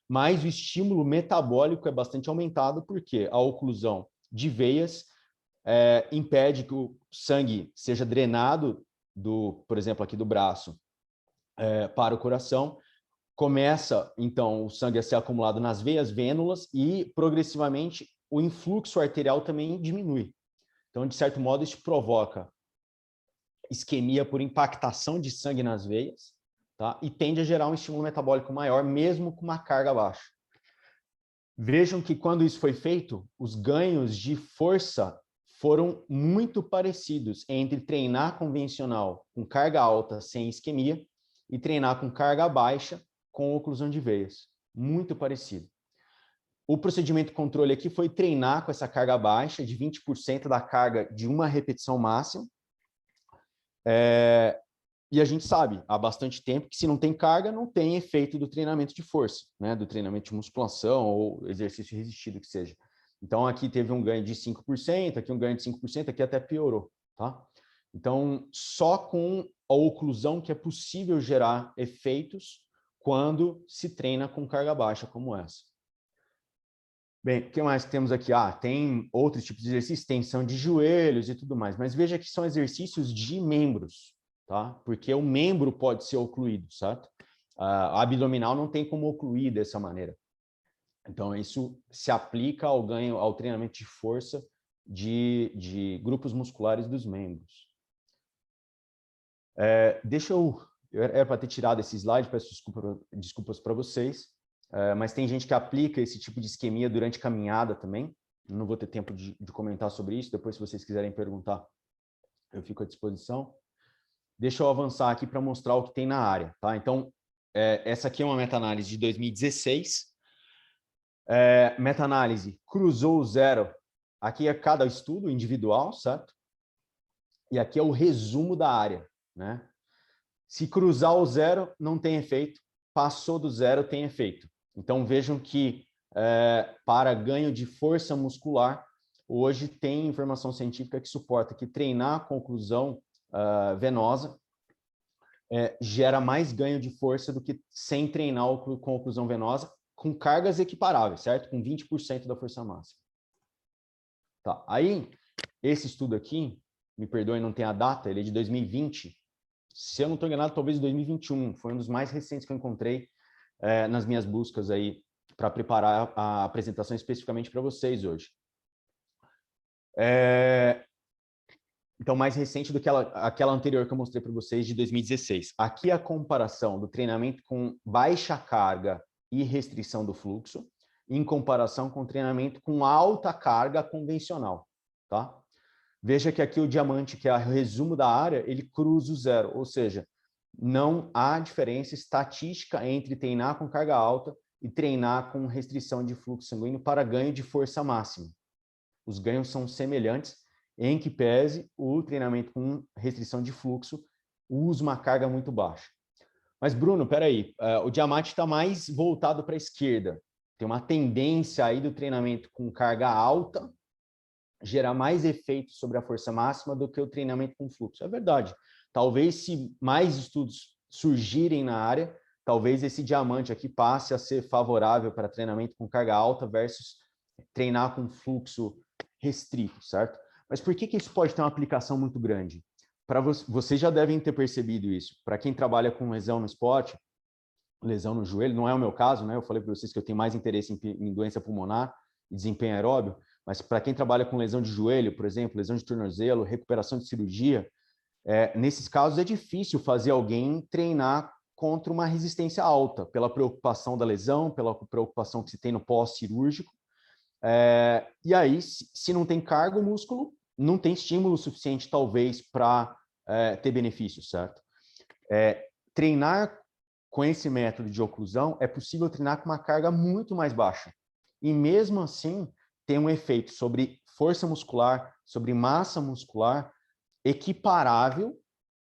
Speaker 2: mas o estímulo metabólico é bastante aumentado, porque a oclusão de veias impede que o sangue seja drenado por exemplo, aqui do braço, para o coração. Começa, então, o sangue a ser acumulado nas veias vênulas e, progressivamente, o influxo arterial também diminui. Então, de certo modo, isso provoca isquemia por impactação de sangue nas veias, tá? E tende a gerar um estímulo metabólico maior, mesmo com uma carga baixa. Vejam que quando isso foi feito, os ganhos de força foram muito parecidos entre treinar convencional com carga alta sem isquemia e treinar com carga baixa com oclusão de veias. Muito parecido. O procedimento controle aqui foi treinar com essa carga baixa de 20% da carga de uma repetição máxima. E a gente sabe há bastante tempo que se não tem carga, não tem efeito do treinamento de força, né? Do treinamento de musculação ou exercício resistido que seja. Então, aqui teve um ganho de 5%, aqui um ganho de 5%, aqui até piorou, tá? Então, só com a oclusão que é possível gerar efeitos quando se treina com carga baixa como essa. Bem, o que mais temos aqui? Tem outros tipos de exercícios, extensão de joelhos e tudo mais, mas veja que são exercícios de membros, tá? Porque o membro pode ser ocluído, certo? A abdominal não tem como ocluir dessa maneira. Então, isso se aplica ao ganho, ao treinamento de força de grupos musculares dos membros. Eu era para ter tirado esse slide, peço desculpas para vocês, mas tem gente que aplica esse tipo de isquemia durante caminhada também. Não vou ter tempo de comentar sobre isso, depois se vocês quiserem perguntar, eu fico à disposição. Deixa eu avançar aqui para mostrar o que tem na área, tá? Então, essa aqui é uma meta-análise de 2016. Meta-análise cruzou o zero. Aqui é cada estudo individual, certo? E aqui é o resumo da área, né? Se cruzar o zero, não tem efeito. Passou do zero, tem efeito. Então, vejam que para ganho de força muscular, hoje tem informação científica que suporta que treinar com oclusão venosa gera mais ganho de força do que sem treinar com oclusão venosa, com cargas equiparáveis, certo? Com 20% da força máxima. Tá. Aí, esse estudo aqui, me perdoem, não tem a data, ele é de 2020. Se eu não estou enganado, talvez 2021. Foi um dos mais recentes que eu encontrei nas minhas buscas aí para preparar a apresentação especificamente para vocês hoje. Então, mais recente do que aquela anterior que eu mostrei para vocês, de 2016. Aqui a comparação do treinamento com baixa carga e restrição do fluxo, em comparação com o treinamento com alta carga convencional, tá? Veja que aqui o diamante, que é o resumo da área, ele cruza o zero, ou seja, não há diferença estatística entre treinar com carga alta e treinar com restrição de fluxo sanguíneo para ganho de força máxima. Os ganhos são semelhantes, em que pese o treinamento com restrição de fluxo usa uma carga muito baixa. Mas, Bruno, peraí, o diamante está mais voltado para a esquerda. Tem uma tendência aí do treinamento com carga alta gerar mais efeito sobre a força máxima do que o treinamento com fluxo. É verdade. Talvez, se mais estudos surgirem na área, talvez esse diamante aqui passe a ser favorável para treinamento com carga alta versus treinar com fluxo restrito, certo? Mas por que isso pode ter uma aplicação muito grande? Vocês já devem ter percebido isso. Para quem trabalha com lesão no esporte, lesão no joelho, não é o meu caso, né? Eu falei para vocês que eu tenho mais interesse em doença pulmonar e desempenho aeróbio, mas para quem trabalha com lesão de joelho, por exemplo, lesão de tornozelo, recuperação de cirurgia, nesses casos é difícil fazer alguém treinar contra uma resistência alta, pela preocupação da lesão, pela preocupação que se tem no pós-cirúrgico. E aí, se não tem carga, o músculo não tem estímulo suficiente, talvez, para ter benefícios, certo? Treinar com esse método de oclusão é possível treinar com uma carga muito mais baixa. E mesmo assim, tem um efeito sobre força muscular, sobre massa muscular, equiparável,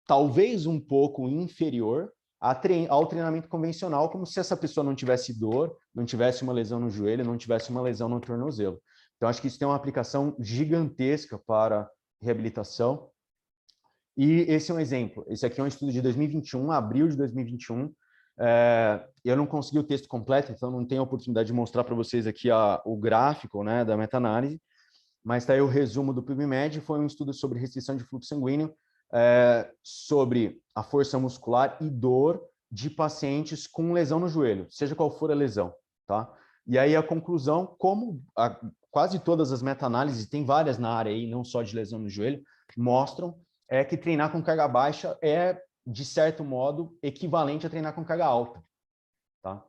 Speaker 2: talvez um pouco inferior ao treinamento convencional, como se essa pessoa não tivesse dor, não tivesse uma lesão no joelho, não tivesse uma lesão no tornozelo. Então, acho que isso tem uma aplicação gigantesca para reabilitação. E esse é um exemplo. Esse aqui é um estudo de 2021, abril de 2021. Eu não consegui o texto completo, então não tenho a oportunidade de mostrar para vocês aqui o gráfico, né, da meta-análise, mas está aí o resumo do PubMed. Foi um estudo sobre restrição de fluxo sanguíneo, sobre a força muscular e dor de pacientes com lesão no joelho, seja qual for a lesão, tá? E aí a conclusão, quase todas as meta-análises, tem várias na área aí, não só de lesão no joelho, mostram que treinar com carga baixa é, de certo modo, equivalente a treinar com carga alta, tá?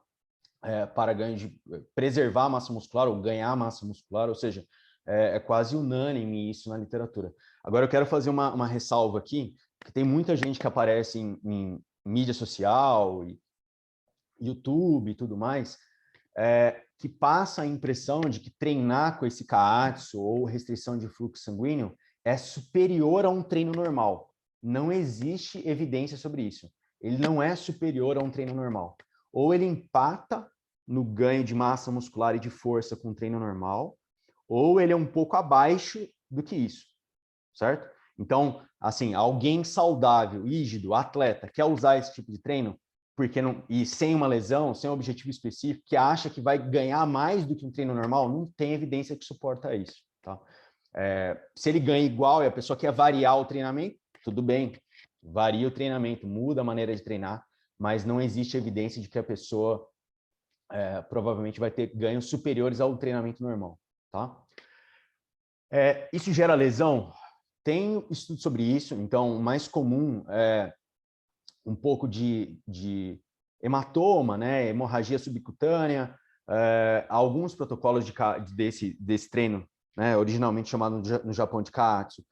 Speaker 2: Para ganho de preservar a massa muscular ou ganhar massa muscular, ou seja, é quase unânime isso na literatura. Agora eu quero fazer uma ressalva aqui, que tem muita gente que aparece em mídia social, YouTube e tudo mais, que passa a impressão de que treinar com esse Kaatsu ou restrição de fluxo sanguíneo é superior a um treino normal. Não existe evidência sobre isso. Ele não é superior a um treino normal. Ou ele empata no ganho de massa muscular e de força com o treino normal, ou ele é um pouco abaixo do que isso, certo? Então, assim, alguém saudável, rígido, atleta, quer usar esse tipo de treino, porque não, e sem uma lesão, sem um objetivo específico, que acha que vai ganhar mais do que um treino normal, não tem evidência que suporta isso, tá? Se ele ganha igual e a pessoa quer variar o treinamento, tudo bem, varia o treinamento, muda a maneira de treinar, mas não existe evidência de que a pessoa provavelmente vai ter ganhos superiores ao treinamento normal, tá? Isso gera lesão? Tem estudo sobre isso, então o mais comum é um pouco de hematoma, né, hemorragia subcutânea, alguns protocolos desse treino, né, originalmente chamado no Japão de Kaatsu,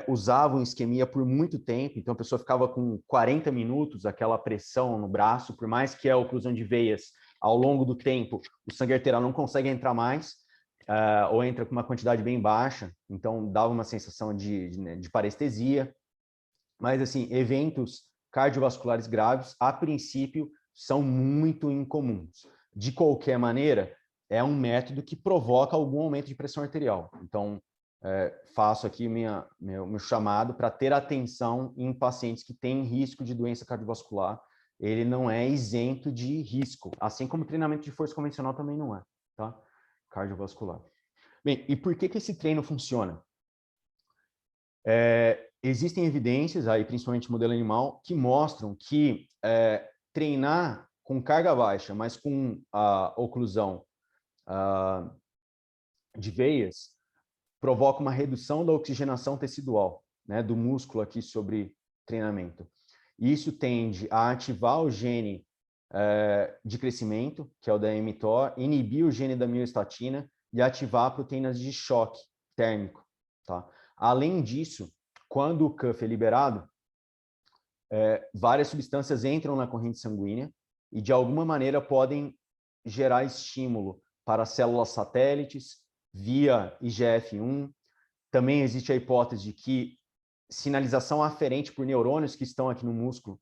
Speaker 2: usavam isquemia por muito tempo, então a pessoa ficava com 40 minutos, aquela pressão no braço, por mais que a oclusão de veias, ao longo do tempo, o sangue arterial não consegue entrar mais, ou entra com uma quantidade bem baixa, então dava uma sensação de parestesia, mas assim, eventos cardiovasculares graves, a princípio, são muito incomuns. De qualquer maneira, é um método que provoca algum aumento de pressão arterial. Então, faço aqui meu chamado para ter atenção em pacientes que têm risco de doença cardiovascular. Ele não é isento de risco, assim como o treinamento de força convencional também não é, tá? Cardiovascular. Bem, e por que esse treino funciona? Existem evidências, aí, principalmente modelo animal, que mostram que treinar com carga baixa, mas com a oclusão de veias, provoca uma redução da oxigenação tecidual, né, do músculo aqui sobre treinamento. Isso tende a ativar o gene de crescimento, que é o da mTOR, inibir o gene da miostatina e ativar proteínas de choque térmico, tá? Além disso, quando o CUF é liberado, várias substâncias entram na corrente sanguínea e, de alguma maneira, podem gerar estímulo para células satélites via IGF-1. Também existe a hipótese de que sinalização aferente por neurônios que estão aqui no músculo,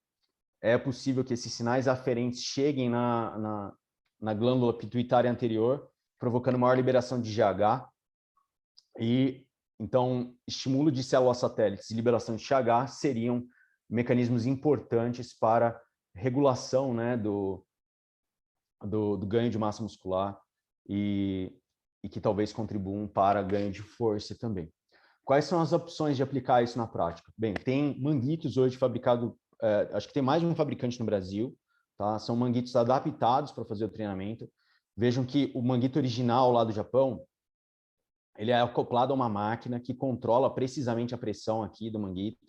Speaker 2: é possível que esses sinais aferentes cheguem na glândula pituitária anterior, provocando maior liberação de GH. E, então, estímulo de células satélites e liberação de GH seriam mecanismos importantes para regulação, né, do ganho de massa muscular e que talvez contribuam para ganho de força também. Quais são as opções de aplicar isso na prática? Bem, tem manguitos hoje fabricado, acho que tem mais de um fabricante no Brasil, tá? São manguitos adaptados para fazer o treinamento. Vejam que o manguito original lá do Japão, ele é acoplado a uma máquina que controla precisamente a pressão aqui do manguito.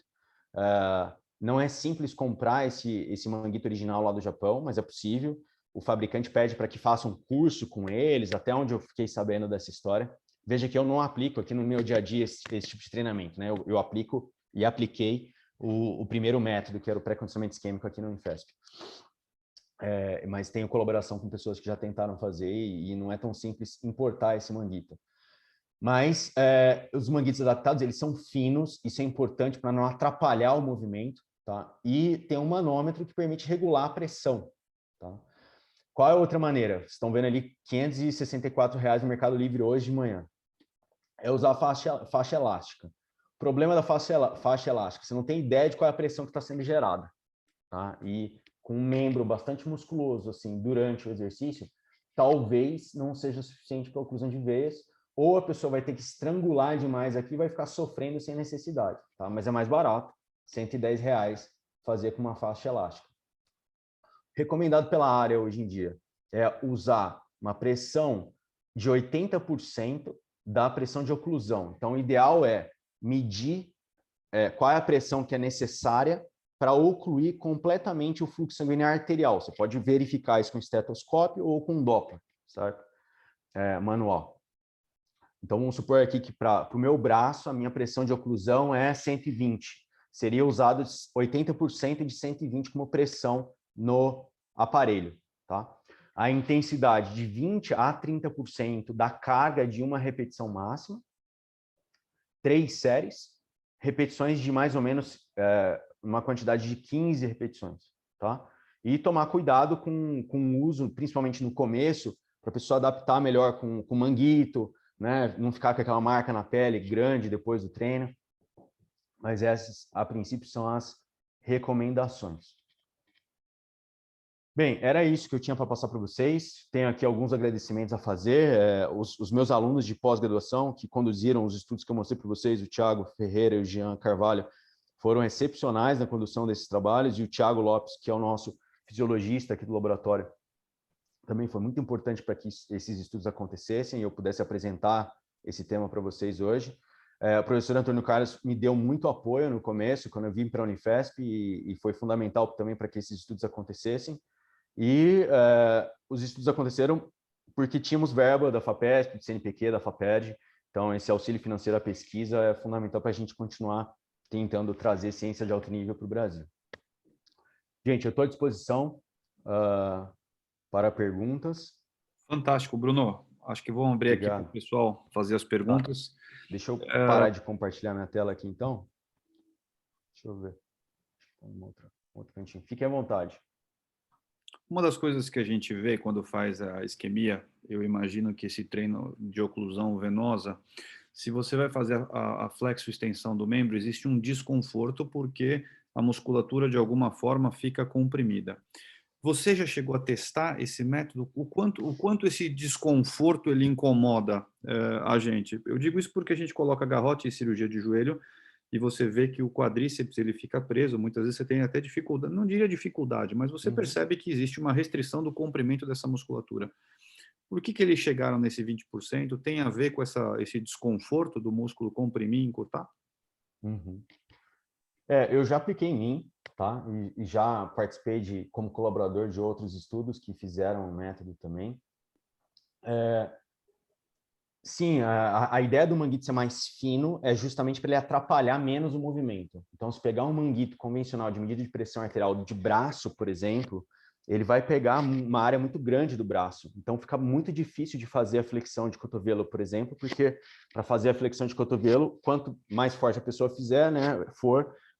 Speaker 2: Não é simples comprar esse manguito original lá do Japão, mas é possível. O fabricante pede para que faça um curso com eles, até onde eu fiquei sabendo dessa história. Veja que eu não aplico aqui no meu dia a dia esse tipo de treinamento, né? Eu aplico e apliquei o primeiro método, que era o pré-condicionamento isquêmico aqui no Unifesp. Mas tenho colaboração com pessoas que já tentaram fazer e não é tão simples importar esse manguito. Mas os manguitos adaptados, eles são finos, isso é importante para não atrapalhar o movimento, tá? E tem um manômetro que permite regular a pressão, tá? Qual é a outra maneira? Vocês estão vendo ali R$ 564 no Mercado Livre hoje de manhã. É usar faixa elástica. O problema da faixa elástica, você não tem ideia de qual é a pressão que está sendo gerada, tá? E com um membro bastante musculoso, assim, durante o exercício, talvez não seja suficiente para a oclusão de veias, ou a pessoa vai ter que estrangular demais aqui e vai ficar sofrendo sem necessidade, tá? Mas é mais barato, R$ 110, fazer com uma faixa elástica. Recomendado pela área hoje em dia é usar uma pressão de 80% da pressão de oclusão. Então, o ideal é medir qual é a pressão que é necessária para ocluir completamente o fluxo sanguíneo arterial. Você pode verificar isso com estetoscópio ou com Doppler, certo? Manual. Então, vamos supor aqui que para o meu braço, a minha pressão de oclusão é 120. Seria usado 80% de 120 como pressão no aparelho, tá? A intensidade de 20 a 30% da carga de uma repetição máxima, 3 séries, repetições de mais ou menos uma quantidade de 15 repetições, tá? E tomar cuidado com o uso, principalmente no começo, para a pessoa adaptar melhor com manguito, né? Não ficar com aquela marca na pele grande depois do treino. Mas essas, a princípio, são as recomendações. Bem, era isso que eu tinha para passar para vocês. Tenho aqui alguns agradecimentos a fazer. Os meus alunos de pós-graduação que conduziram os estudos que eu mostrei para vocês, o Thiago Ferreira e o Jean Carvalho, foram excepcionais na condução desses trabalhos, e o Thiago Lopes, que é o nosso fisiologista aqui do laboratório, também foi muito importante para que esses estudos acontecessem e eu pudesse apresentar esse tema para vocês hoje. O professor Antônio Carlos me deu muito apoio no começo, quando eu vim para a Unifesp, e foi fundamental também para que esses estudos acontecessem. E os estudos aconteceram porque tínhamos verba da FAPESP, do CNPq, da FAPERJ. Então, esse auxílio financeiro à pesquisa é fundamental para a gente continuar tentando trazer ciência de alto nível para o Brasil. Gente, eu estou à disposição para perguntas.
Speaker 1: Fantástico, Bruno. Acho que vou abrir aqui para o pessoal fazer as perguntas.
Speaker 2: Tá. Deixa eu parar de compartilhar minha tela aqui, então. Deixa eu ver. Outro cantinho. Fique à vontade.
Speaker 1: Uma das coisas que a gente vê quando faz a isquemia, eu imagino que esse treino de oclusão venosa, se você vai fazer a flexo-extensão do membro, existe um desconforto porque a musculatura, de alguma forma, fica comprimida. Você já chegou a testar esse método? O quanto esse desconforto ele incomoda a gente? Eu digo isso porque a gente coloca garrote em cirurgia de joelho e você vê que o quadríceps ele fica preso. Muitas vezes você tem até dificuldade, não diria dificuldade, mas você percebe que existe uma restrição do comprimento dessa musculatura. Por que eles chegaram nesse 20%? Tem a ver com esse desconforto do músculo comprimir e encurtar?
Speaker 2: Eu já apliquei em mim, tá? E já participei como colaborador de outros estudos que fizeram o método também. Sim, a ideia do manguito ser mais fino é justamente para ele atrapalhar menos o movimento. Então, se pegar um manguito convencional de medida de pressão arterial de braço, por exemplo, ele vai pegar uma área muito grande do braço. Então, fica muito difícil de fazer a flexão de cotovelo, por exemplo, porque para fazer a flexão de cotovelo, quanto mais forte a pessoa fizer, né,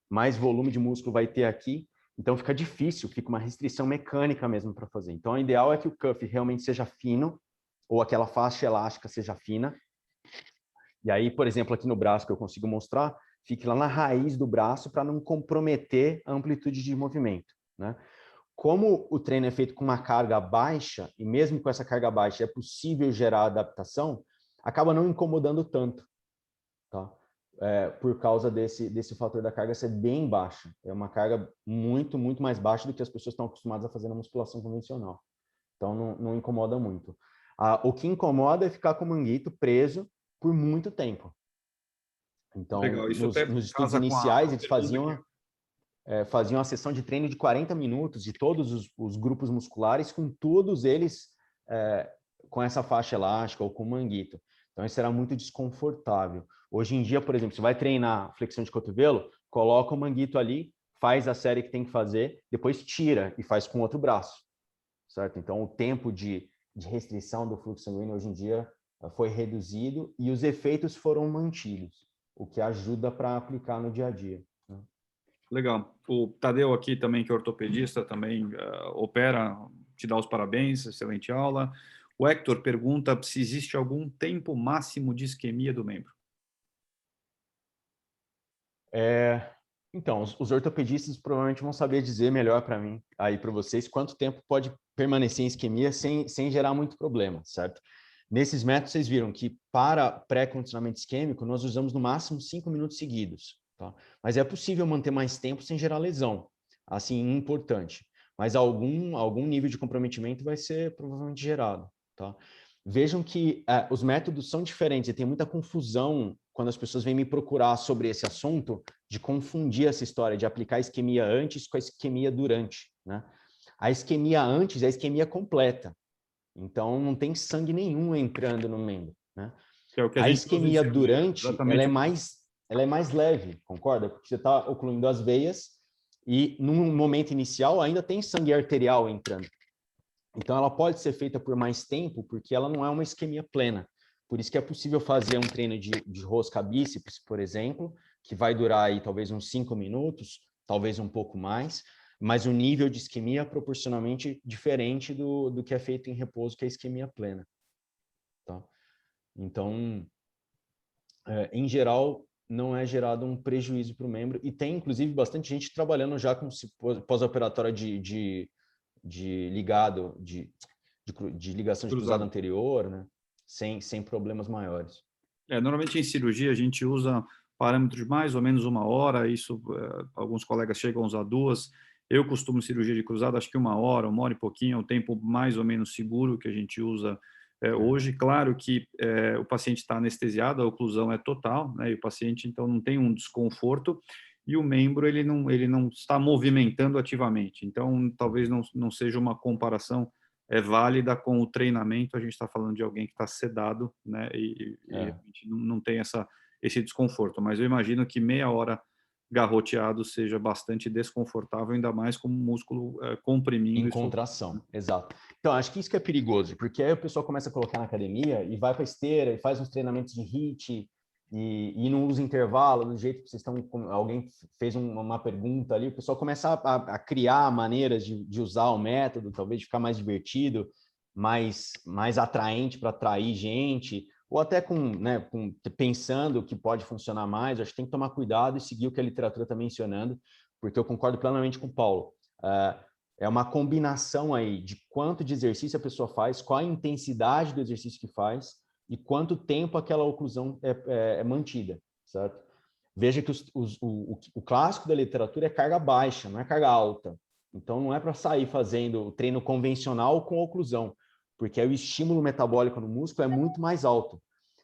Speaker 2: mais volume de músculo vai ter aqui. Então, fica difícil, fica uma restrição mecânica mesmo para fazer. Então, o ideal é que o cuff realmente seja fino, ou aquela faixa elástica seja fina. E aí, por exemplo, aqui no braço que eu consigo mostrar, fique lá na raiz do braço para não comprometer a amplitude de movimento, né? Como o treino é feito com uma carga baixa, e mesmo com essa carga baixa é possível gerar adaptação, acaba não incomodando tanto, tá? Por causa desse fator da carga ser bem baixa. É uma carga muito, muito mais baixa do que as pessoas estão acostumadas a fazer na musculação convencional. Então, não incomoda muito. O que incomoda é ficar com o manguito preso por muito tempo. Então,
Speaker 1: legal. Isso
Speaker 2: nos estudos iniciais, eles faziam a sessão de treino de 40 minutos de todos os grupos musculares, com todos eles com essa faixa elástica ou com manguito. Então, isso era muito desconfortável. Hoje em dia, por exemplo, você vai treinar flexão de cotovelo, coloca o manguito ali, faz a série que tem que fazer, depois tira e faz com outro braço, certo? Então, o tempo de restrição do fluxo sanguíneo hoje em dia foi reduzido e os efeitos foram mantidos, o que ajuda para aplicar no dia a dia. Né?
Speaker 1: Legal. O Tadeu aqui também, que é ortopedista, também opera, te dá os parabéns, excelente aula. O Hector pergunta se existe algum tempo máximo de isquemia do membro.
Speaker 2: Então, os ortopedistas provavelmente vão saber dizer melhor para mim, aí para vocês, quanto tempo pode permanecer em isquemia sem gerar muito problema, certo? Nesses métodos, vocês viram que para pré-condicionamento isquêmico, nós usamos no máximo 5 minutos seguidos, tá? Mas é possível manter mais tempo sem gerar lesão, assim, importante. Mas algum nível de comprometimento vai ser provavelmente gerado, tá? vejam que os métodos são diferentes e tem muita confusão quando as pessoas vêm me procurar sobre esse assunto, de confundir essa história, de aplicar a isquemia antes com a isquemia durante, né? A isquemia antes é a isquemia completa, então não tem sangue nenhum entrando no membro, né?
Speaker 1: Que é o que a
Speaker 2: A
Speaker 1: gente usa em
Speaker 2: isquemia
Speaker 1: cirurgia,
Speaker 2: durante,
Speaker 1: exatamente.
Speaker 2: ela é mais leve, concorda? Porque você está ocluindo as veias e, num momento inicial, ainda tem sangue arterial entrando. Então, ela pode ser feita por mais tempo, porque ela não é uma isquemia plena. Por isso que é possível fazer um treino de rosca bíceps, por exemplo, que vai durar aí talvez uns 5 minutos, talvez um pouco mais, mas o nível de isquemia é proporcionalmente diferente do que é feito em repouso, que é a isquemia plena. Tá? Então, em geral, não é gerado um prejuízo para o membro, e tem, inclusive, bastante gente trabalhando já com pós-operatória de ligado, de ligação de cruzado anterior, né? Sem problemas maiores.
Speaker 1: Normalmente em cirurgia a gente usa parâmetros de mais ou menos 1 hora, isso alguns colegas chegam a usar 2. Eu costumo cirurgia de cruzado, acho que 1 hora e pouquinho, é o tempo mais ou menos seguro que a gente usa hoje. Claro que o paciente está anestesiado, a oclusão é total, né? E o paciente então não tem um desconforto, e o membro ele não está movimentando ativamente, então talvez não seja uma comparação válida com o treinamento. A gente está falando de alguém que está sedado, né, e não tem esse desconforto, mas eu imagino que 30 minutos garroteado seja bastante desconfortável, ainda mais com o músculo comprimindo.
Speaker 2: Em contração, exato. Então, acho que isso que é perigoso, porque aí o pessoal começa a colocar na academia e vai para esteira e faz uns treinamentos de HIIT e não usa intervalo, do jeito que vocês estão... Alguém fez uma pergunta ali, o pessoal começa a criar maneiras de usar o método, talvez de ficar mais divertido, mais atraente para atrair gente, ou até pensando que pode funcionar mais. Acho que tem que tomar cuidado e seguir o que a literatura está mencionando, porque eu concordo plenamente com o Paulo. É uma combinação aí de quanto de exercício a pessoa faz, qual a intensidade do exercício que faz e quanto tempo aquela oclusão é mantida, certo? Veja que o clássico da literatura é carga baixa, não é carga alta. Então, não é para sair fazendo treino convencional com oclusão, porque aí o estímulo metabólico no músculo é muito mais alto.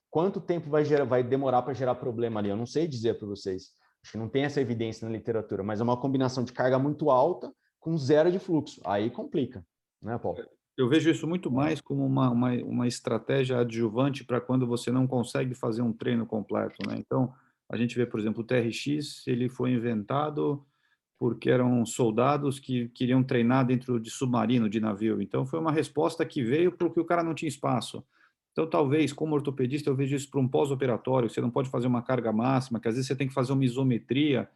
Speaker 2: Quanto tempo vai demorar para gerar problema ali? Eu não sei dizer para vocês. Acho que não tem essa evidência na literatura, mas é uma combinação de carga muito alta com 0 de fluxo. Aí complica, né, Paulo?
Speaker 1: Eu vejo isso muito mais como uma estratégia adjuvante para quando você não consegue fazer um treino completo, né? Então, a gente vê, por exemplo, o TRX, ele foi inventado porque eram soldados que queriam treinar dentro de submarino, de navio. Então, foi uma resposta que veio porque o cara não tinha espaço. Então, talvez, como ortopedista, eu vejo isso para um pós-operatório, você não pode fazer uma carga máxima, que às vezes você tem que fazer uma isometria.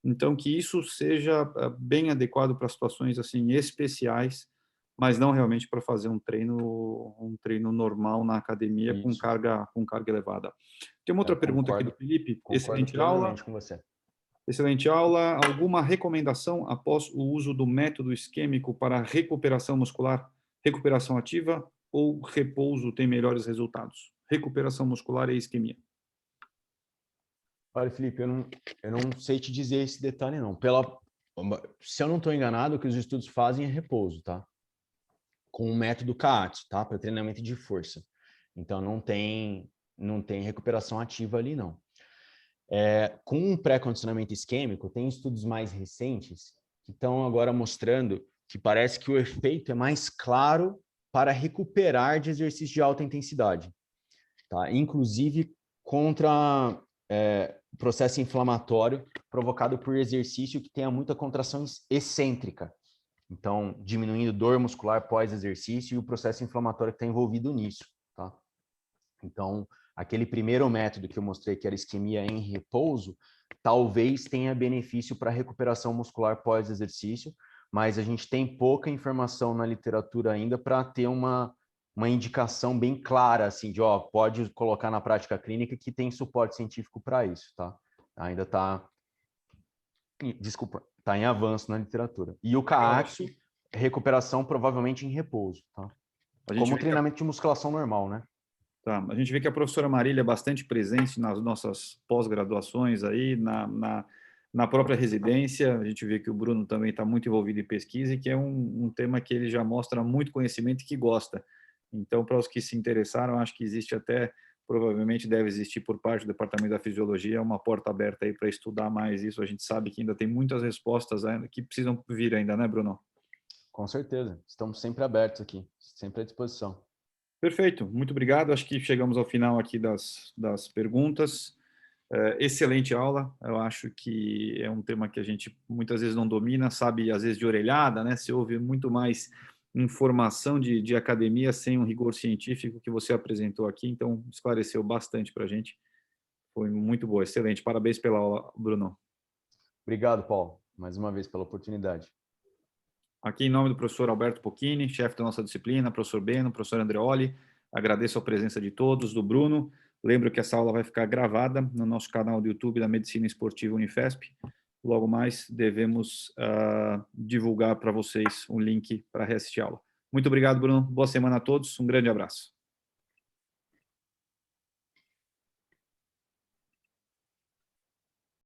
Speaker 1: Então, que isso seja bem adequado para situações assim especiais, mas não realmente para fazer um treino normal na academia com carga elevada. Tem uma outra pergunta aqui do Felipe. Excelente aula.
Speaker 2: Com você.
Speaker 1: Excelente aula. Alguma recomendação após o uso do método isquêmico para recuperação muscular, recuperação ativa ou repouso tem melhores resultados? Recuperação muscular e isquemia.
Speaker 2: Olha, Felipe, eu não sei te dizer esse detalhe, não. Se eu não estou enganado, o que os estudos fazem é repouso, tá? Com o método CAATS, tá? Para treinamento de força. Então, não tem recuperação ativa ali, não. Com um pré-condicionamento isquêmico, tem estudos mais recentes que estão agora mostrando que parece que o efeito é mais claro para recuperar de exercício de alta intensidade, tá? Inclusive contra processo inflamatório provocado por exercício que tenha muita contração excêntrica. Então, diminuindo dor muscular pós-exercício e o processo inflamatório que está envolvido nisso, tá? Então, aquele primeiro método que eu mostrei, que era isquemia em repouso, talvez tenha benefício para recuperação muscular pós-exercício, mas a gente tem pouca informação na literatura ainda para ter uma indicação bem clara, assim, de, pode colocar na prática clínica que tem suporte científico para isso, tá? Ainda está, está em avanço na literatura. E o CAAXO, recuperação provavelmente em repouso, tá? Como treinamento de musculação normal, né?
Speaker 1: Tá. A gente vê que a professora Marília é bastante presente nas nossas pós-graduações aí, na própria residência. A gente vê que o Bruno também está muito envolvido em pesquisa e que é um tema que ele já mostra muito conhecimento e que gosta. Então, para os que se interessaram, acho que existe até, provavelmente deve existir por parte do Departamento da Fisiologia, uma porta aberta aí para estudar mais isso. A gente sabe que ainda tem muitas respostas ainda que precisam vir ainda, né, Bruno?
Speaker 2: Com certeza, estamos sempre abertos aqui, sempre à disposição.
Speaker 1: Perfeito, muito obrigado. Acho que chegamos ao final aqui das perguntas. Excelente aula. Eu acho que é um tema que a gente muitas vezes não domina, sabe, às vezes de orelhada, né? Se ouve muito mais informação de academia sem um rigor científico que você apresentou aqui, então esclareceu bastante para a gente. Foi muito boa, excelente. Parabéns pela aula, Bruno.
Speaker 2: Obrigado, Paulo, mais uma vez pela oportunidade.
Speaker 1: Aqui, em nome do professor Alberto Pocchini, chefe da nossa disciplina, professor Beno, professor Andreoli, agradeço a presença de todos, do Bruno. Lembro que essa aula vai ficar gravada no nosso canal do YouTube da Medicina Esportiva Unifesp. Logo mais, devemos divulgar para vocês um link para reassistir a aula. Muito obrigado, Bruno. Boa semana a todos. Um grande abraço.